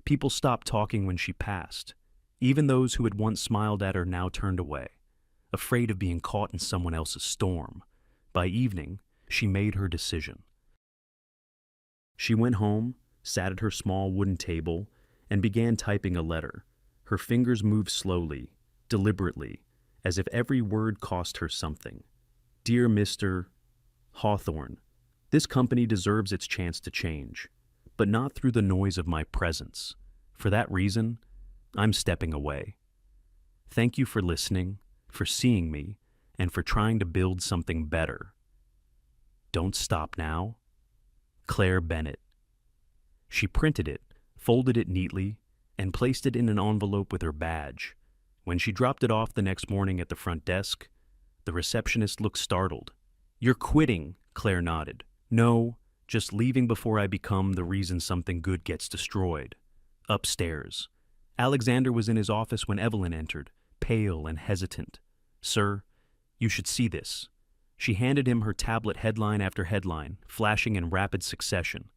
People stopped talking when she passed. Even those who had once smiled at her now turned away, afraid of being caught in someone else's storm. By evening, she made her decision. She went home, sat at her small wooden table, and began typing a letter. Her fingers moved slowly, deliberately, as if every word cost her something. "Dear Mr. Hawthorne, this company deserves its chance to change, but not through the noise of my presence. For that reason, I'm stepping away. Thank you for listening, for seeing me, and for trying to build something better. Don't stop now. Claire Bennett." She printed it, folded it neatly, and placed it in an envelope with her badge. When she dropped it off the next morning at the front desk, the receptionist looked startled. "You're quitting," Claire nodded. "No, just leaving before I become the reason something good gets destroyed." Upstairs, Alexander was in his office when Evelyn entered, pale and hesitant. "Sir, you should see this." She handed him her tablet headline after headline, flashing in rapid succession.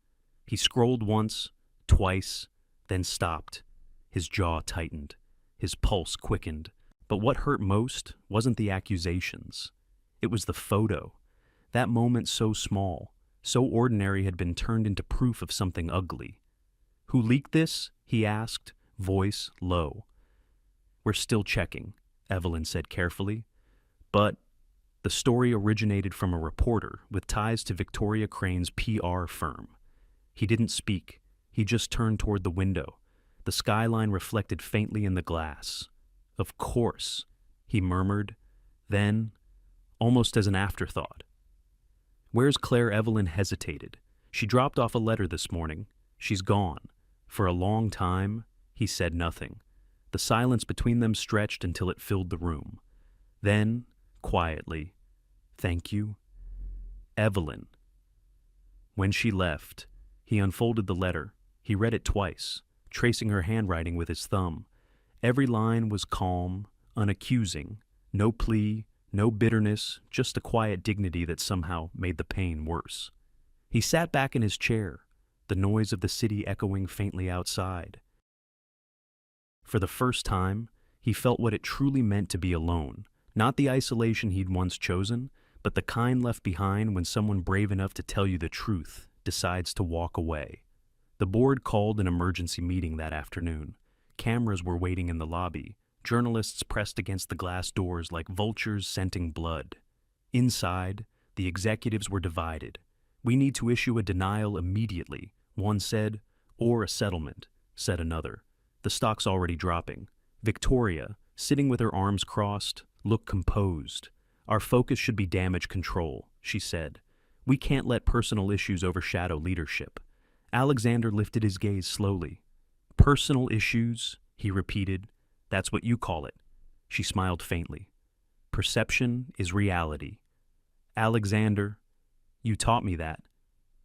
He scrolled once, twice, then stopped. His jaw tightened. His pulse quickened. But what hurt most wasn't the accusations. It was the photo. That moment so small, so ordinary had been turned into proof of something ugly. "Who leaked this?" he asked, voice low. "We're still checking," Evelyn said carefully. "But the story originated from a reporter with ties to Victoria Crane's PR firm." He didn't speak. He just turned toward the window. The skyline reflected faintly in the glass. "Of course," he murmured. Then, almost as an afterthought, "Where's Claire?" Evelyn hesitated. "She dropped off a letter this morning. She's gone." For a long time, he said nothing. The silence between them stretched until it filled the room. Then, quietly, "Thank you, Evelyn." When she left, he unfolded the letter. He read it twice, tracing her handwriting with his thumb. Every line was calm, unaccusing, no plea, no bitterness, just a quiet dignity that somehow made the pain worse. He sat back in his chair, the noise of the city echoing faintly outside. For the first time, he felt what it truly meant to be alone, not the isolation he'd once chosen, but the kind left behind when someone brave enough to tell you the truth decides to walk away. The board called an emergency meeting that afternoon. Cameras were waiting in the lobby, journalists pressed against the glass doors like vultures scenting blood. Inside, the executives were divided. "We need to issue a denial immediately," one said, "or a settlement," said another. The stock's already dropping. Victoria, sitting with her arms crossed, looked composed. "Our focus should be damage control," she said. "We can't let personal issues overshadow leadership." Alexander lifted his gaze slowly. "Personal issues," he repeated. "That's what you call it." She smiled faintly. "Perception is reality." "Alexander, you taught me that."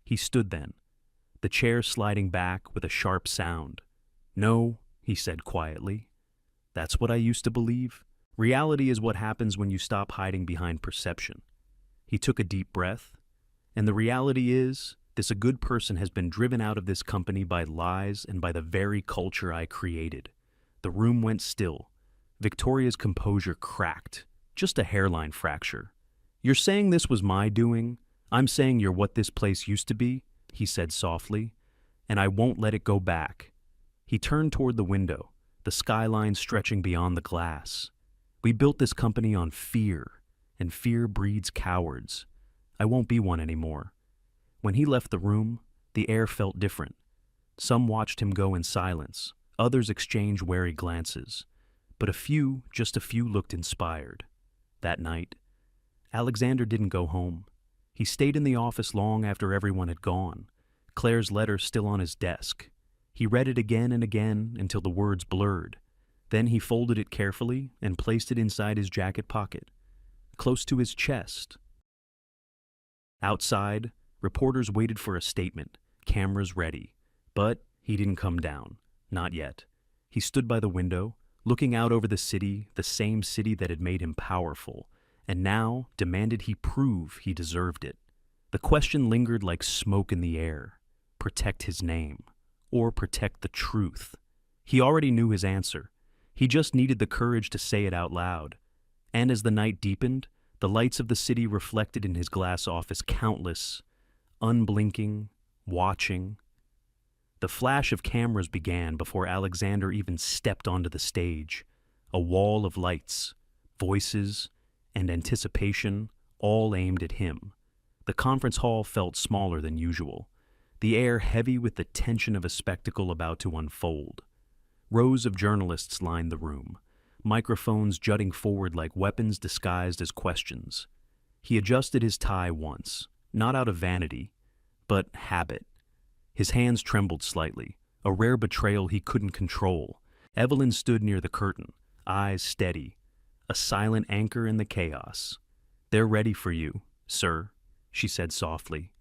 He stood then, the chair sliding back with a sharp sound. "No," he said quietly. "That's what I used to believe. Reality is what happens when you stop hiding behind perception." He took a deep breath. "And the reality is, a good person has been driven out of this company by lies and by the very culture I created." The room went still. Victoria's composure cracked, just a hairline fracture. "You're saying this was my doing? I'm saying you're what this place used to be," he said softly, "and I won't let it go back." He turned toward the window, the skyline stretching beyond the glass. "We built this company on fear, and fear breeds cowards. I won't be one anymore." When he left the room, the air felt different. Some watched him go in silence, others exchanged wary glances, but just a few looked inspired. That night, Alexander didn't go home. He stayed in the office long after everyone had gone, Claire's letter still on his desk. He read it again and again until the words blurred. Then he folded it carefully and placed it inside his jacket pocket, close to his chest. Outside, reporters waited for a statement, cameras ready. But he didn't come down, not yet. He stood by the window, looking out over the same city that had made him powerful, and now demanded he prove he deserved it. The question lingered like smoke in the air. Protect his name, or protect the truth. He already knew his answer. He just needed the courage to say it out loud. And as the night deepened, the lights of the city reflected in his glass office countless, unblinking, watching. The flash of cameras began before Alexander even stepped onto the stage. A wall of lights, voices, and anticipation, all aimed at him. The conference hall felt smaller than usual, the air heavy with the tension of a spectacle about to unfold. Rows of journalists lined the room, microphones jutting forward like weapons disguised as questions. He adjusted his tie once, not out of vanity, but habit. His hands trembled slightly, a rare betrayal he couldn't control. Evelyn stood near the curtain, eyes steady, a silent anchor in the chaos. "They're ready for you, sir," she said softly.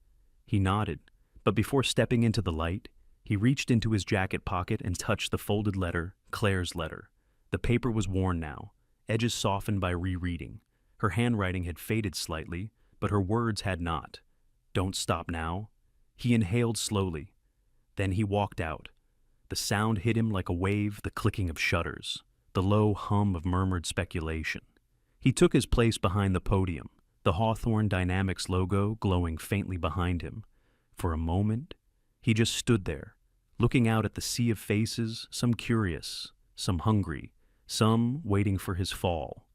He nodded, but before stepping into the light, he reached into his jacket pocket and touched the folded letter, Claire's letter. The paper was worn now, edges softened by rereading. Her handwriting had faded slightly, but her words had not. "Don't stop now." He inhaled slowly. Then he walked out. The sound hit him like a wave, the clicking of shutters, the low hum of murmured speculation. He took his place behind the podium, the Hawthorne Dynamics logo glowing faintly behind him. For a moment, he just stood there, looking out at the sea of faces, some curious, some hungry, some waiting for his fall.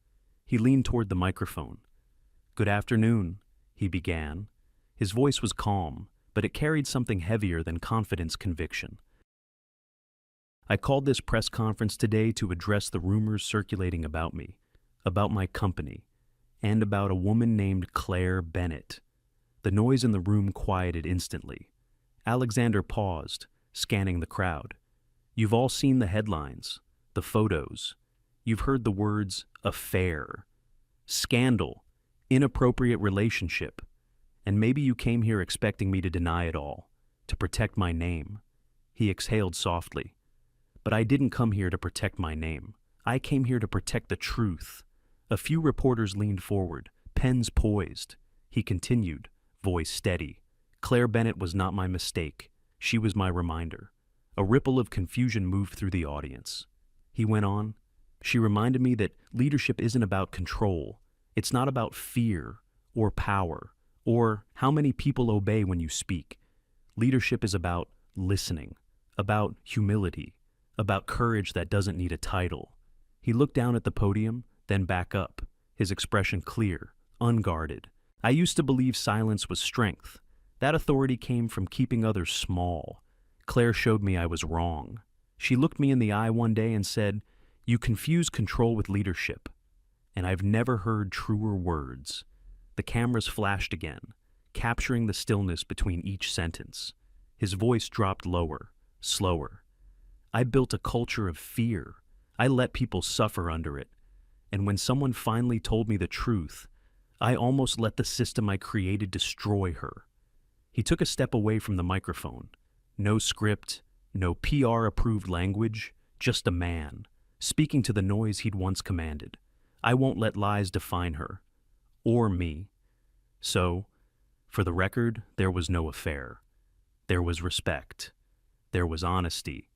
He leaned toward the microphone. "Good afternoon," he began. His voice was calm, but it carried something heavier than confidence, conviction. "I called this press conference today to address the rumors circulating about me, about my company, and about a woman named Claire Bennett." The noise in the room quieted instantly. Alexander paused, scanning the crowd. "You've all seen the headlines, the photos. You've heard the words affair, scandal, inappropriate relationship. And maybe you came here expecting me to deny it all, to protect my name." He exhaled softly. "But I didn't come here to protect my name. I came here to protect the truth." A few reporters leaned forward, pens poised. He continued, voice steady. "Claire Bennett was not my mistake. She was my reminder." A ripple of confusion moved through the audience. he went on. She reminded me that leadership isn't about control. It's not about fear or power or how many people obey when you speak. Leadership is about listening, about humility, about courage that doesn't need a title. He looked down at the podium, then back up, his expression clear, unguarded. I used to believe silence was strength. That authority came from keeping others small. Claire showed me I was wrong. She looked me in the eye one day and said, "You confuse control with leadership." And I've never heard truer words. The cameras flashed again, capturing the stillness between each sentence. His voice dropped lower, slower. I built a culture of fear. I let people suffer under it. And when someone finally told me the truth, I almost let the system I created destroy her. He took a step away from the microphone. No script, no PR-approved language, just a man, speaking to the noise he'd once commanded. I won't let lies define her, or me. So, for the record, there was no affair. There was respect. There was honesty.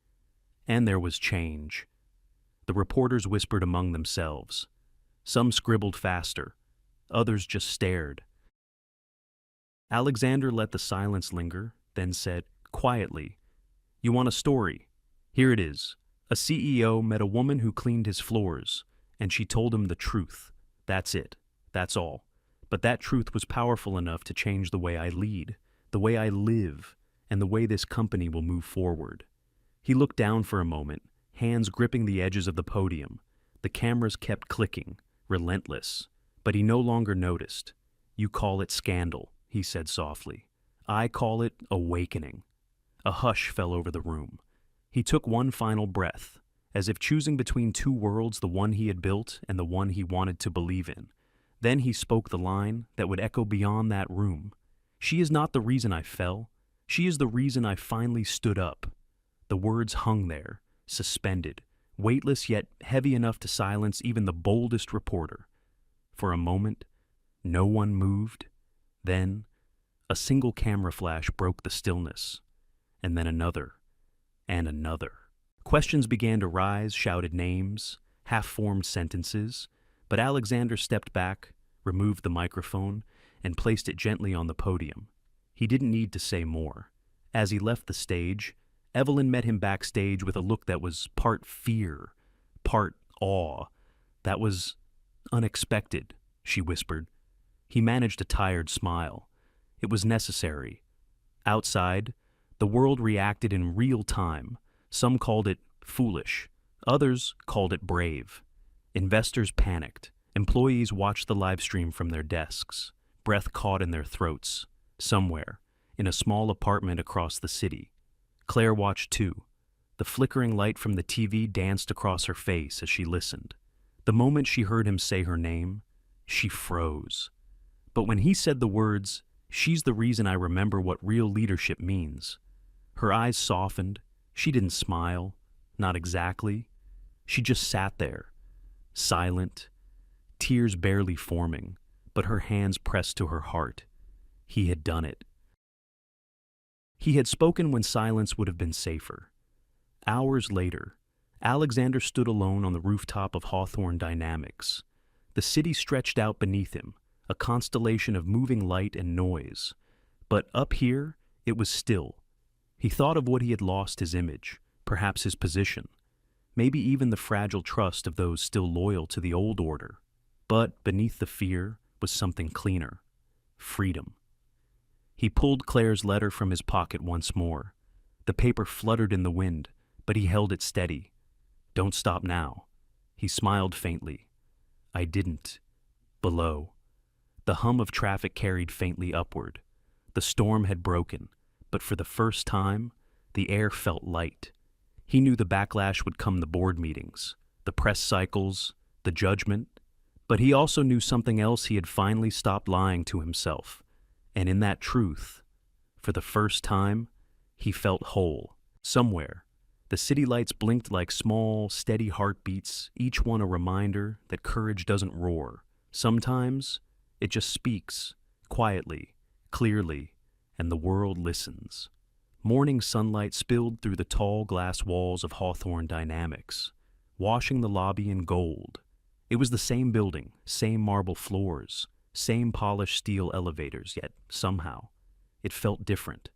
And there was change. The reporters whispered among themselves. Some scribbled faster. Others just stared. Alexander let the silence linger, then said, quietly, "You want a story? Here it is. A CEO met a woman who cleaned his floors, and she told him the truth. That's it. That's all. But that truth was powerful enough to change the way I lead, the way I live, and the way this company will move forward." He looked down for a moment, hands gripping the edges of the podium. The cameras kept clicking, relentless, but he no longer noticed. "You call it scandal," he said softly. "I call it awakening." A hush fell over the room. He took one final breath, as if choosing between two worlds, the one he had built and the one he wanted to believe in. Then he spoke the line that would echo beyond that room. "She is not the reason I fell. She is the reason I finally stood up." The words hung there, suspended, weightless yet heavy enough to silence even the boldest reporter. For a moment, no one moved. Then, a single camera flash broke the stillness, and then another, and another. Questions began to rise, shouted names, half-formed sentences, but Alexander stepped back, removed the microphone, and placed it gently on the podium. He didn't need to say more. As he left the stage, Evelyn met him backstage with a look that was part fear, part awe. "That was unexpected," she whispered. He managed a tired smile. It was necessary. Outside, the world reacted in real time. Some called it foolish. Others called it brave. Investors panicked. Employees watched the live stream from their desks, breath caught in their throats. Somewhere, in a small apartment across the city, Claire watched too. The flickering light from the TV danced across her face as she listened. The moment she heard him say her name, she froze. But when he said the words, "She's the reason I remember what real leadership means," her eyes softened. She didn't smile, not exactly. She just sat there, silent, tears barely forming, but her hands pressed to her heart. He had done it. He had spoken when silence would have been safer. Hours later, Alexander stood alone on the rooftop of Hawthorne Dynamics. The city stretched out beneath him, a constellation of moving light and noise. But up here, it was still. He thought of what he had lost: his image, perhaps his position, maybe even the fragile trust of those still loyal to the old order. But beneath the fear was something cleaner: freedom. He pulled Claire's letter from his pocket once more. The paper fluttered in the wind, but he held it steady. "Don't stop now." He smiled faintly. "I didn't." Below, the hum of traffic carried faintly upward. The storm had broken, but for the first time, the air felt light. He knew the backlash would come: the board meetings, the press cycles, the judgment. But he also knew something else: he had finally stopped lying to himself. And in that truth, for the first time, he felt whole. Somewhere, the city lights blinked like small, steady heartbeats, each one a reminder that courage doesn't roar. Sometimes, it just speaks, quietly, clearly, and the world listens. Morning sunlight spilled through the tall glass walls of Hawthorne Dynamics. washing the lobby in gold. It was the same building, same marble floors, same polished steel elevators, yet somehow it felt different.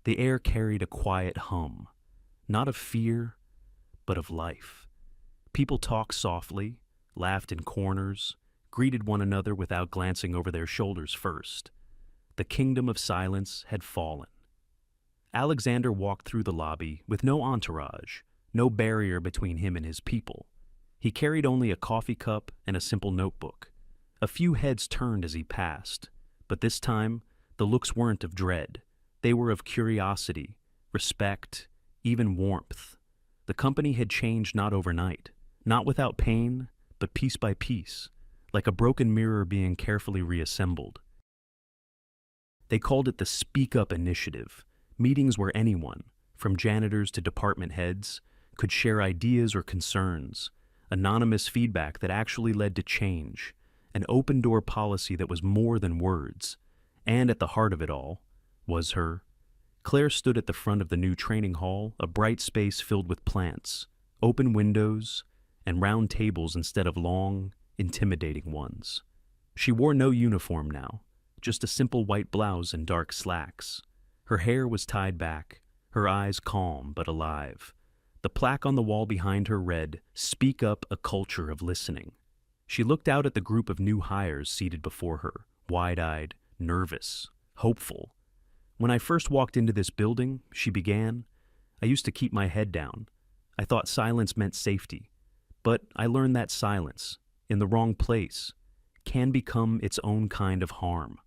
The air carried a quiet hum, not of fear, but of life. People talked softly, laughed in corners, greeted one another without glancing over their shoulders first. The kingdom of silence had fallen. Alexander walked through the lobby with no entourage, no barrier between him and his people. He carried only a coffee cup and a simple notebook. A few heads turned as he passed, but this time the looks weren't of dread. They were of curiosity, respect, even warmth. The company had changed not overnight, not without pain, but piece by piece, like a broken mirror being carefully reassembled. They called it the Speak Up Initiative, meetings where anyone, from janitors to department heads, could share ideas or concerns, anonymous feedback that actually led to change, an open-door policy that was more than words. And at the heart of it all was her. Claire stood at the front of the new training hall, a bright space filled with plants, open windows, and round tables instead of long, intimidating ones. She wore no uniform now, just a simple white blouse and dark slacks. Her hair was tied back, her eyes calm but alive. The plaque on the wall behind her read, "Speak Up, a Culture of Listening." She looked out at the group of new hires seated before her, wide-eyed, nervous, hopeful. "When I first walked into this building," she began, "I used to keep my head down. I thought silence meant safety. But I learned that silence, in the wrong place, can become its own kind of harm."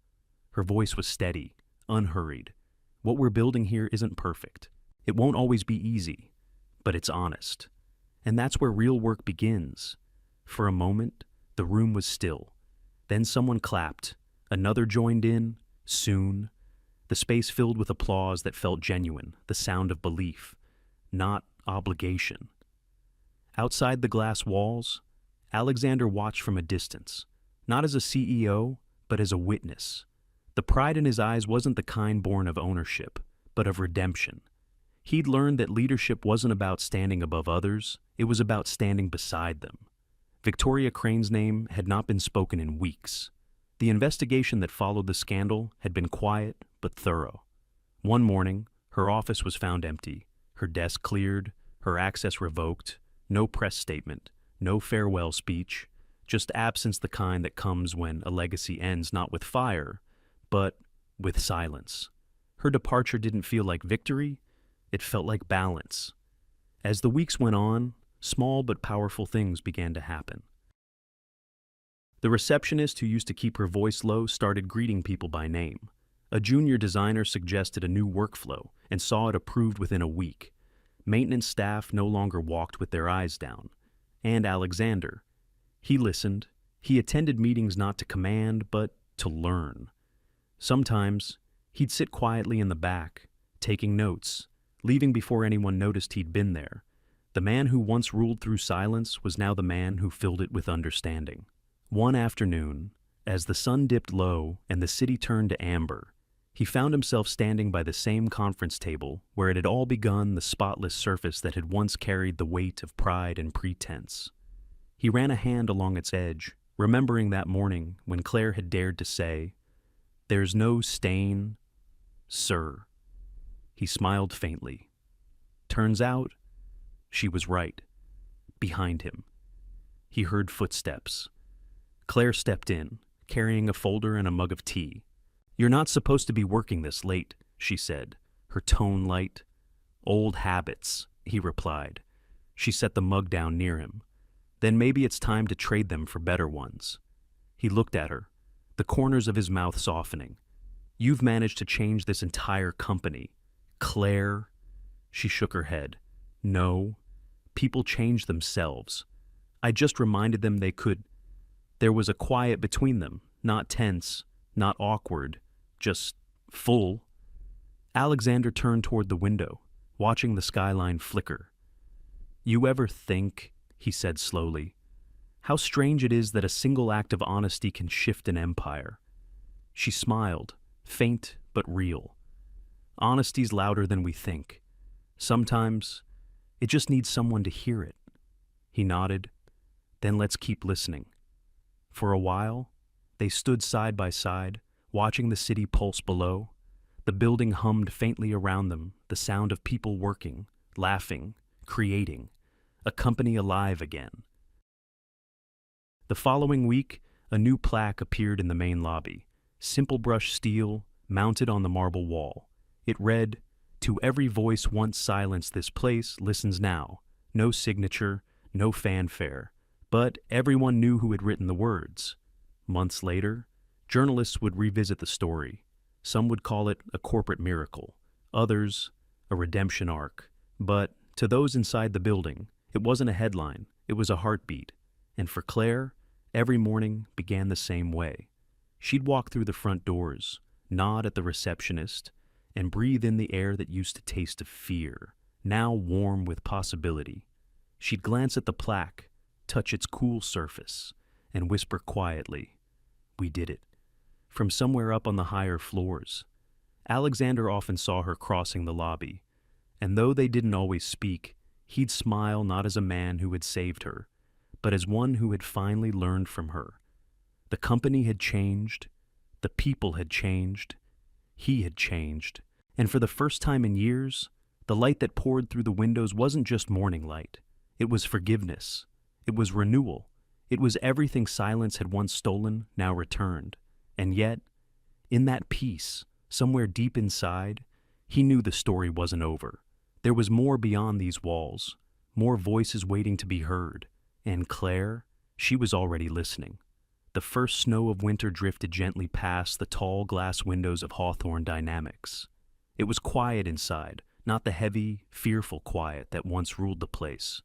Her voice was steady, unhurried. "What we're building here isn't perfect. It won't always be easy, but it's honest. And that's where real work begins." For a moment, the room was still. Then someone clapped. Another joined in. Soon, the space filled with applause that felt genuine, the sound of belief, not obligation. Outside the glass walls, Alexander watched from a distance, not as a CEO, but as a witness. The pride in his eyes wasn't the kind born of ownership, but of redemption. He'd learned that leadership wasn't about standing above others, it was about standing beside them. Victoria Crane's name had not been spoken in weeks. The investigation that followed the scandal had been quiet but thorough. One morning, her office was found empty, her desk cleared, her access revoked, no press statement, no farewell speech, just absence the kind that comes when a legacy ends not with fire, but with silence. Her departure didn't feel like victory, it felt like balance. As the weeks went on, small but powerful things began to happen. The receptionist who used to keep her voice low started greeting people by name. A junior designer suggested a new workflow and saw it approved within a week. Maintenance staff no longer walked with their eyes down. And Alexander. He listened. He attended meetings not to command, but to learn. Sometimes, he'd sit quietly in the back, taking notes, leaving before anyone noticed he'd been there. The man who once ruled through silence was now the man who filled it with understanding. One afternoon, as the sun dipped low and the city turned to amber, he found himself standing by the same conference table where it had all begun, the spotless surface that had once carried the weight of pride and pretense. He ran a hand along its edge, remembering that morning when Claire had dared to say, "There's no stain, sir." He smiled faintly. Turns out, she was right. Behind him, he heard footsteps. Claire stepped in, carrying a folder and a mug of tea. "You're not supposed to be working this late," she said, her tone light. "Old habits," he replied. She set the mug down near him. "Then maybe it's time to trade them for better ones." He looked at her, the corners of his mouth softening. "You've managed to change this entire company. Claire." She shook her head. "No, people change themselves. I just reminded them they could." There was a quiet between them, not tense, not awkward, just full. Alexander turned toward the window, watching the skyline flicker. "You ever think," he said slowly, "how strange it is that a single act of honesty can shift an empire?" She smiled, faint but real. "Honesty's louder than we think. Sometimes, it just needs someone to hear it." He nodded. Then let's keep listening. For a while, they stood side by side, watching the city pulse below. The building hummed faintly around them, the sound of people working, laughing, creating, a company alive again. The following week, a new plaque appeared in the main lobby, simple brushed steel, mounted on the marble wall. It read, "To every voice once silenced this place listens now. No signature, no fanfare. But everyone knew who had written the words." Months later, journalists would revisit the story. Some would call it a corporate miracle, others a redemption arc. But to those inside the building, it wasn't a headline, it was a heartbeat. And for Claire, every morning began the same way. She'd walk through the front doors, nod at the receptionist, and breathe in the air that used to taste of fear, now warm with possibility. She'd glance at the plaque, touch its cool surface, and whisper quietly, "We did it," from somewhere up on the higher floors. Alexander often saw her crossing the lobby, and though they didn't always speak, he'd smile not as a man who had saved her, but as one who had finally learned from her. The company had changed, the people had changed, he had changed, and for the first time in years, the light that poured through the windows wasn't just morning light. It was forgiveness. It was renewal. It was everything silence had once stolen, now returned. And yet, in that peace, somewhere deep inside, he knew the story wasn't over. There was more beyond these walls, more voices waiting to be heard. And Claire, she was already listening. The first snow of winter drifted gently past the tall glass windows of Hawthorne Dynamics. It was quiet inside, not the heavy, fearful quiet that once ruled the place,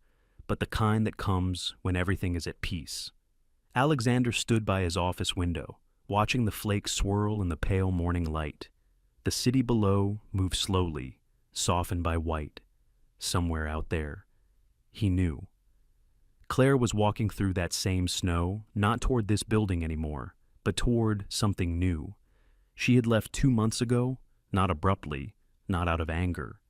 but the kind that comes when everything is at peace. Alexander stood by his office window, watching the flakes swirl in the pale morning light. The city below moved slowly, softened by white. Somewhere out there, he knew. Claire was walking through that same snow, not toward this building anymore, but toward something new. She had left 2 months ago, not abruptly, not out of anger.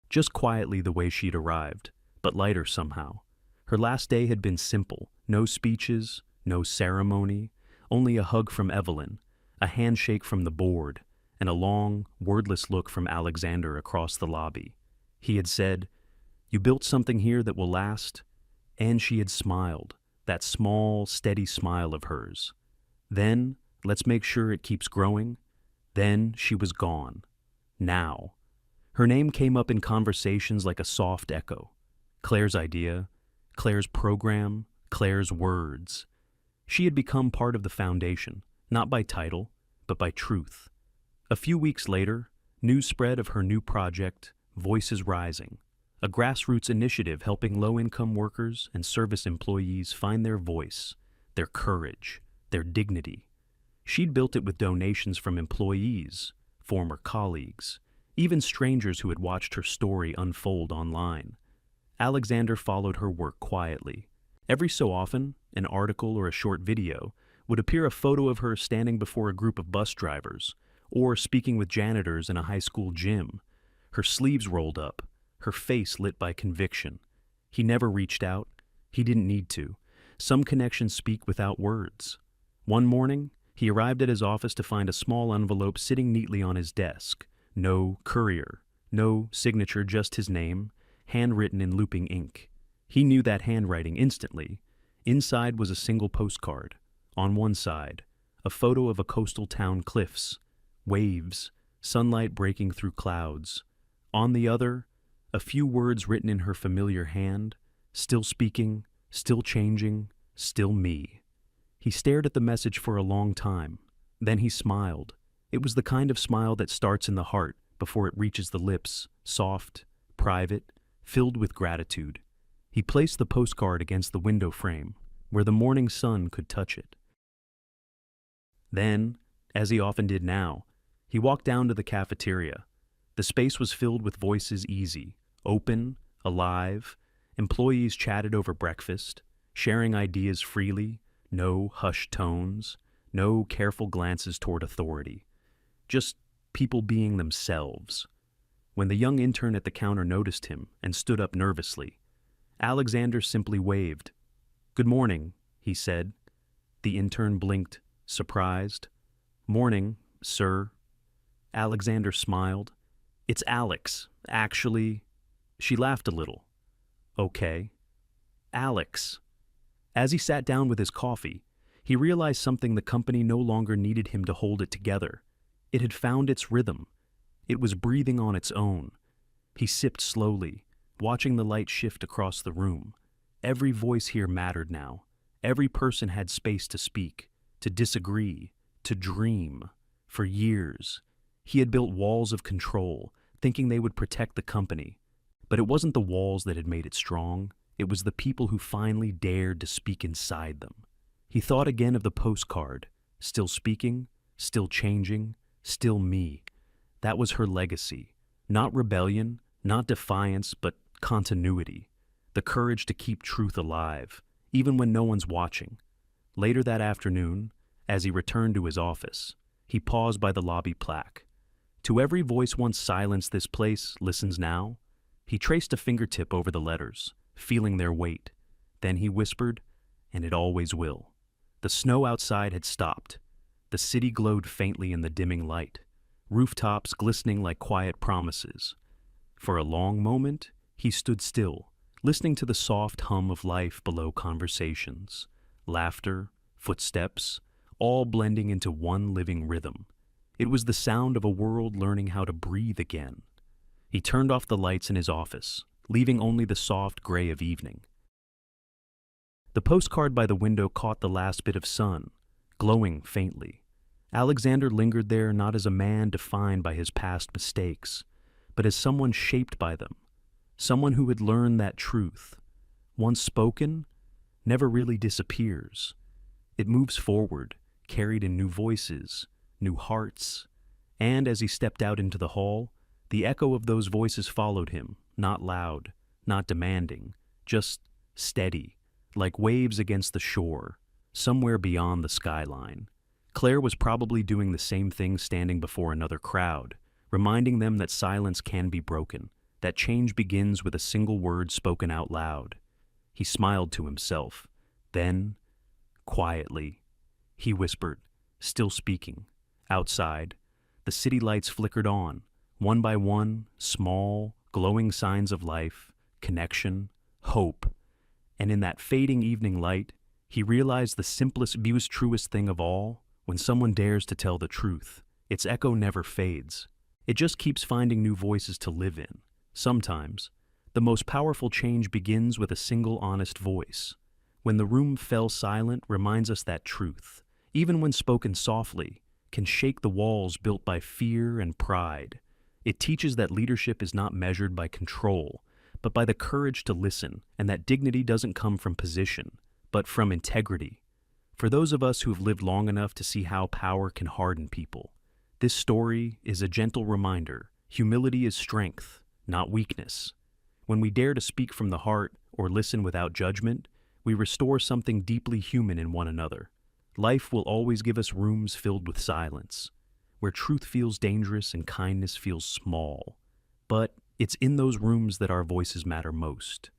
Just quietly the way she'd arrived, but lighter somehow. Her last day had been simple, no speeches, no ceremony, only a hug from Evelyn, a handshake from the board, and a long, wordless look from Alexander across the lobby. He had said, "You built something here that will last," and she had smiled, that small, steady smile of hers. Then, "Let's make sure it keeps growing." Then she was gone. Now. Her name came up in conversations like a soft echo. Claire's idea, Claire's program, Claire's words. She had become part of the foundation, not by title, but by truth. A few weeks later, news spread of her new project, Voices Rising, a grassroots initiative helping low-income workers and service employees find their voice, their courage, their dignity. She'd built it with donations from employees, former colleagues, even strangers who had watched her story unfold online. Alexander followed her work quietly. Every so often, an article or a short video would appear a photo of her standing before a group of bus drivers or speaking with janitors in a high school gym, her sleeves rolled up, her face lit by conviction. He never reached out. He didn't need to. Some connections speak without words. One morning, he arrived at his office to find a small envelope sitting neatly on his desk. No courier, no signature, just his name, handwritten in looping ink. He knew that handwriting instantly. Inside was a single postcard. On one side, a photo of a coastal town cliffs, waves, sunlight breaking through clouds. On the other, a few words written in her familiar hand, still speaking, still changing, still me. He stared at the message for a long time. Then he smiled. It was the kind of smile that starts in the heart before it reaches the lips, soft, private, filled with gratitude. He placed the postcard against the window frame, where the morning sun could touch it. Then, as he often did now, he walked down to the cafeteria. The space was filled with voices easy, open, alive. Employees chatted over breakfast, sharing ideas freely, no hushed tones, no careful glances toward authority. Just people being themselves. When the young intern at the counter noticed him and stood up nervously, Alexander simply waved. "Good morning," he said. The intern blinked, surprised. "Morning, sir." Alexander smiled. "It's Alex, actually." She laughed a little. "Okay." Alex. As he sat down with his coffee, he realized something: the company no longer needed him to hold it together. It had found its rhythm. It was breathing on its own. He sipped slowly, watching the light shift across the room. Every voice here mattered now. Every person had space to speak, to disagree, to dream. For years, he had built walls of control, thinking they would protect the company. But it wasn't the walls that had made it strong. It was the people who finally dared to speak inside them. He thought again of the postcard. Still speaking, still changing, still me. That was her legacy. Not rebellion, not defiance, but continuity. The courage to keep truth alive, even when no one's watching. Later that afternoon, as he returned to his office, he paused by the lobby plaque. "To every voice once silenced this place listens now." He traced a fingertip over the letters, feeling their weight. Then he whispered, "And it always will." The snow outside had stopped. The city glowed faintly in the dimming light, rooftops glistening like quiet promises. For a long moment, he stood still, listening to the soft hum of life below: conversations, laughter, footsteps, all blending into one living rhythm. It was the sound of a world learning how to breathe again. He turned off the lights in his office, leaving only the soft gray of evening. The postcard by the window caught the last bit of sun, glowing faintly. Alexander lingered there not as a man defined by his past mistakes, but as someone shaped by them, someone who had learned that truth, once spoken, never really disappears. It moves forward, carried in new voices, new hearts, and as he stepped out into the hall, the echo of those voices followed him, not loud, not demanding, just steady, like waves against the shore, somewhere beyond the skyline. Claire was probably doing the same thing, standing before another crowd, reminding them that silence can be broken, that change begins with a single word spoken out loud. He smiled to himself. Then, quietly, he whispered, still speaking. Outside, the city lights flickered on, one by one, small, glowing signs of life, connection, hope. And in that fading evening light, he realized the simplest, truest thing of all: when someone dares to tell the truth, its echo never fades. It just keeps finding new voices to live in. Sometimes, the most powerful change begins with a single honest voice. When the room fell silent reminds us that truth, even when spoken softly, can shake the walls built by fear and pride. It teaches that leadership is not measured by control, but by the courage to listen, and that dignity doesn't come from position, but from integrity. For those of us who have lived long enough to see how power can harden people, this story is a gentle reminder: humility is strength, not weakness. When we dare to speak from the heart or listen without judgment, we restore something deeply human in one another. Life will always give us rooms filled with silence, where truth feels dangerous and kindness feels small. But it's in those rooms that our voices matter most.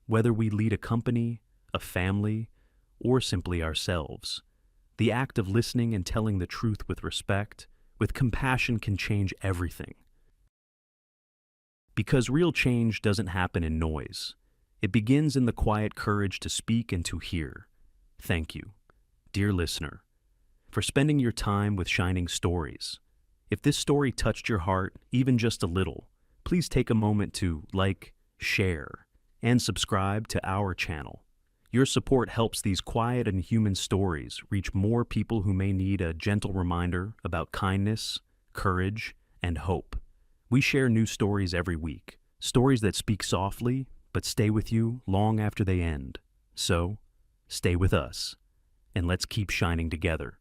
Whether we lead a company, a family, or simply ourselves, the act of listening and telling the truth with respect, with compassion, can change everything. Because real change doesn't happen in noise. It begins in the quiet courage to speak and to hear. Thank you, dear listener, for spending your time with Shining Stories. If this story touched your heart, even just a little, please take a moment to like, share, and subscribe to our channel. Your support helps these quiet and human stories reach more people who may need a gentle reminder about kindness, courage, and hope. We share new stories every week, stories that speak softly but stay with you long after they end. So, stay with us, and let's keep shining together.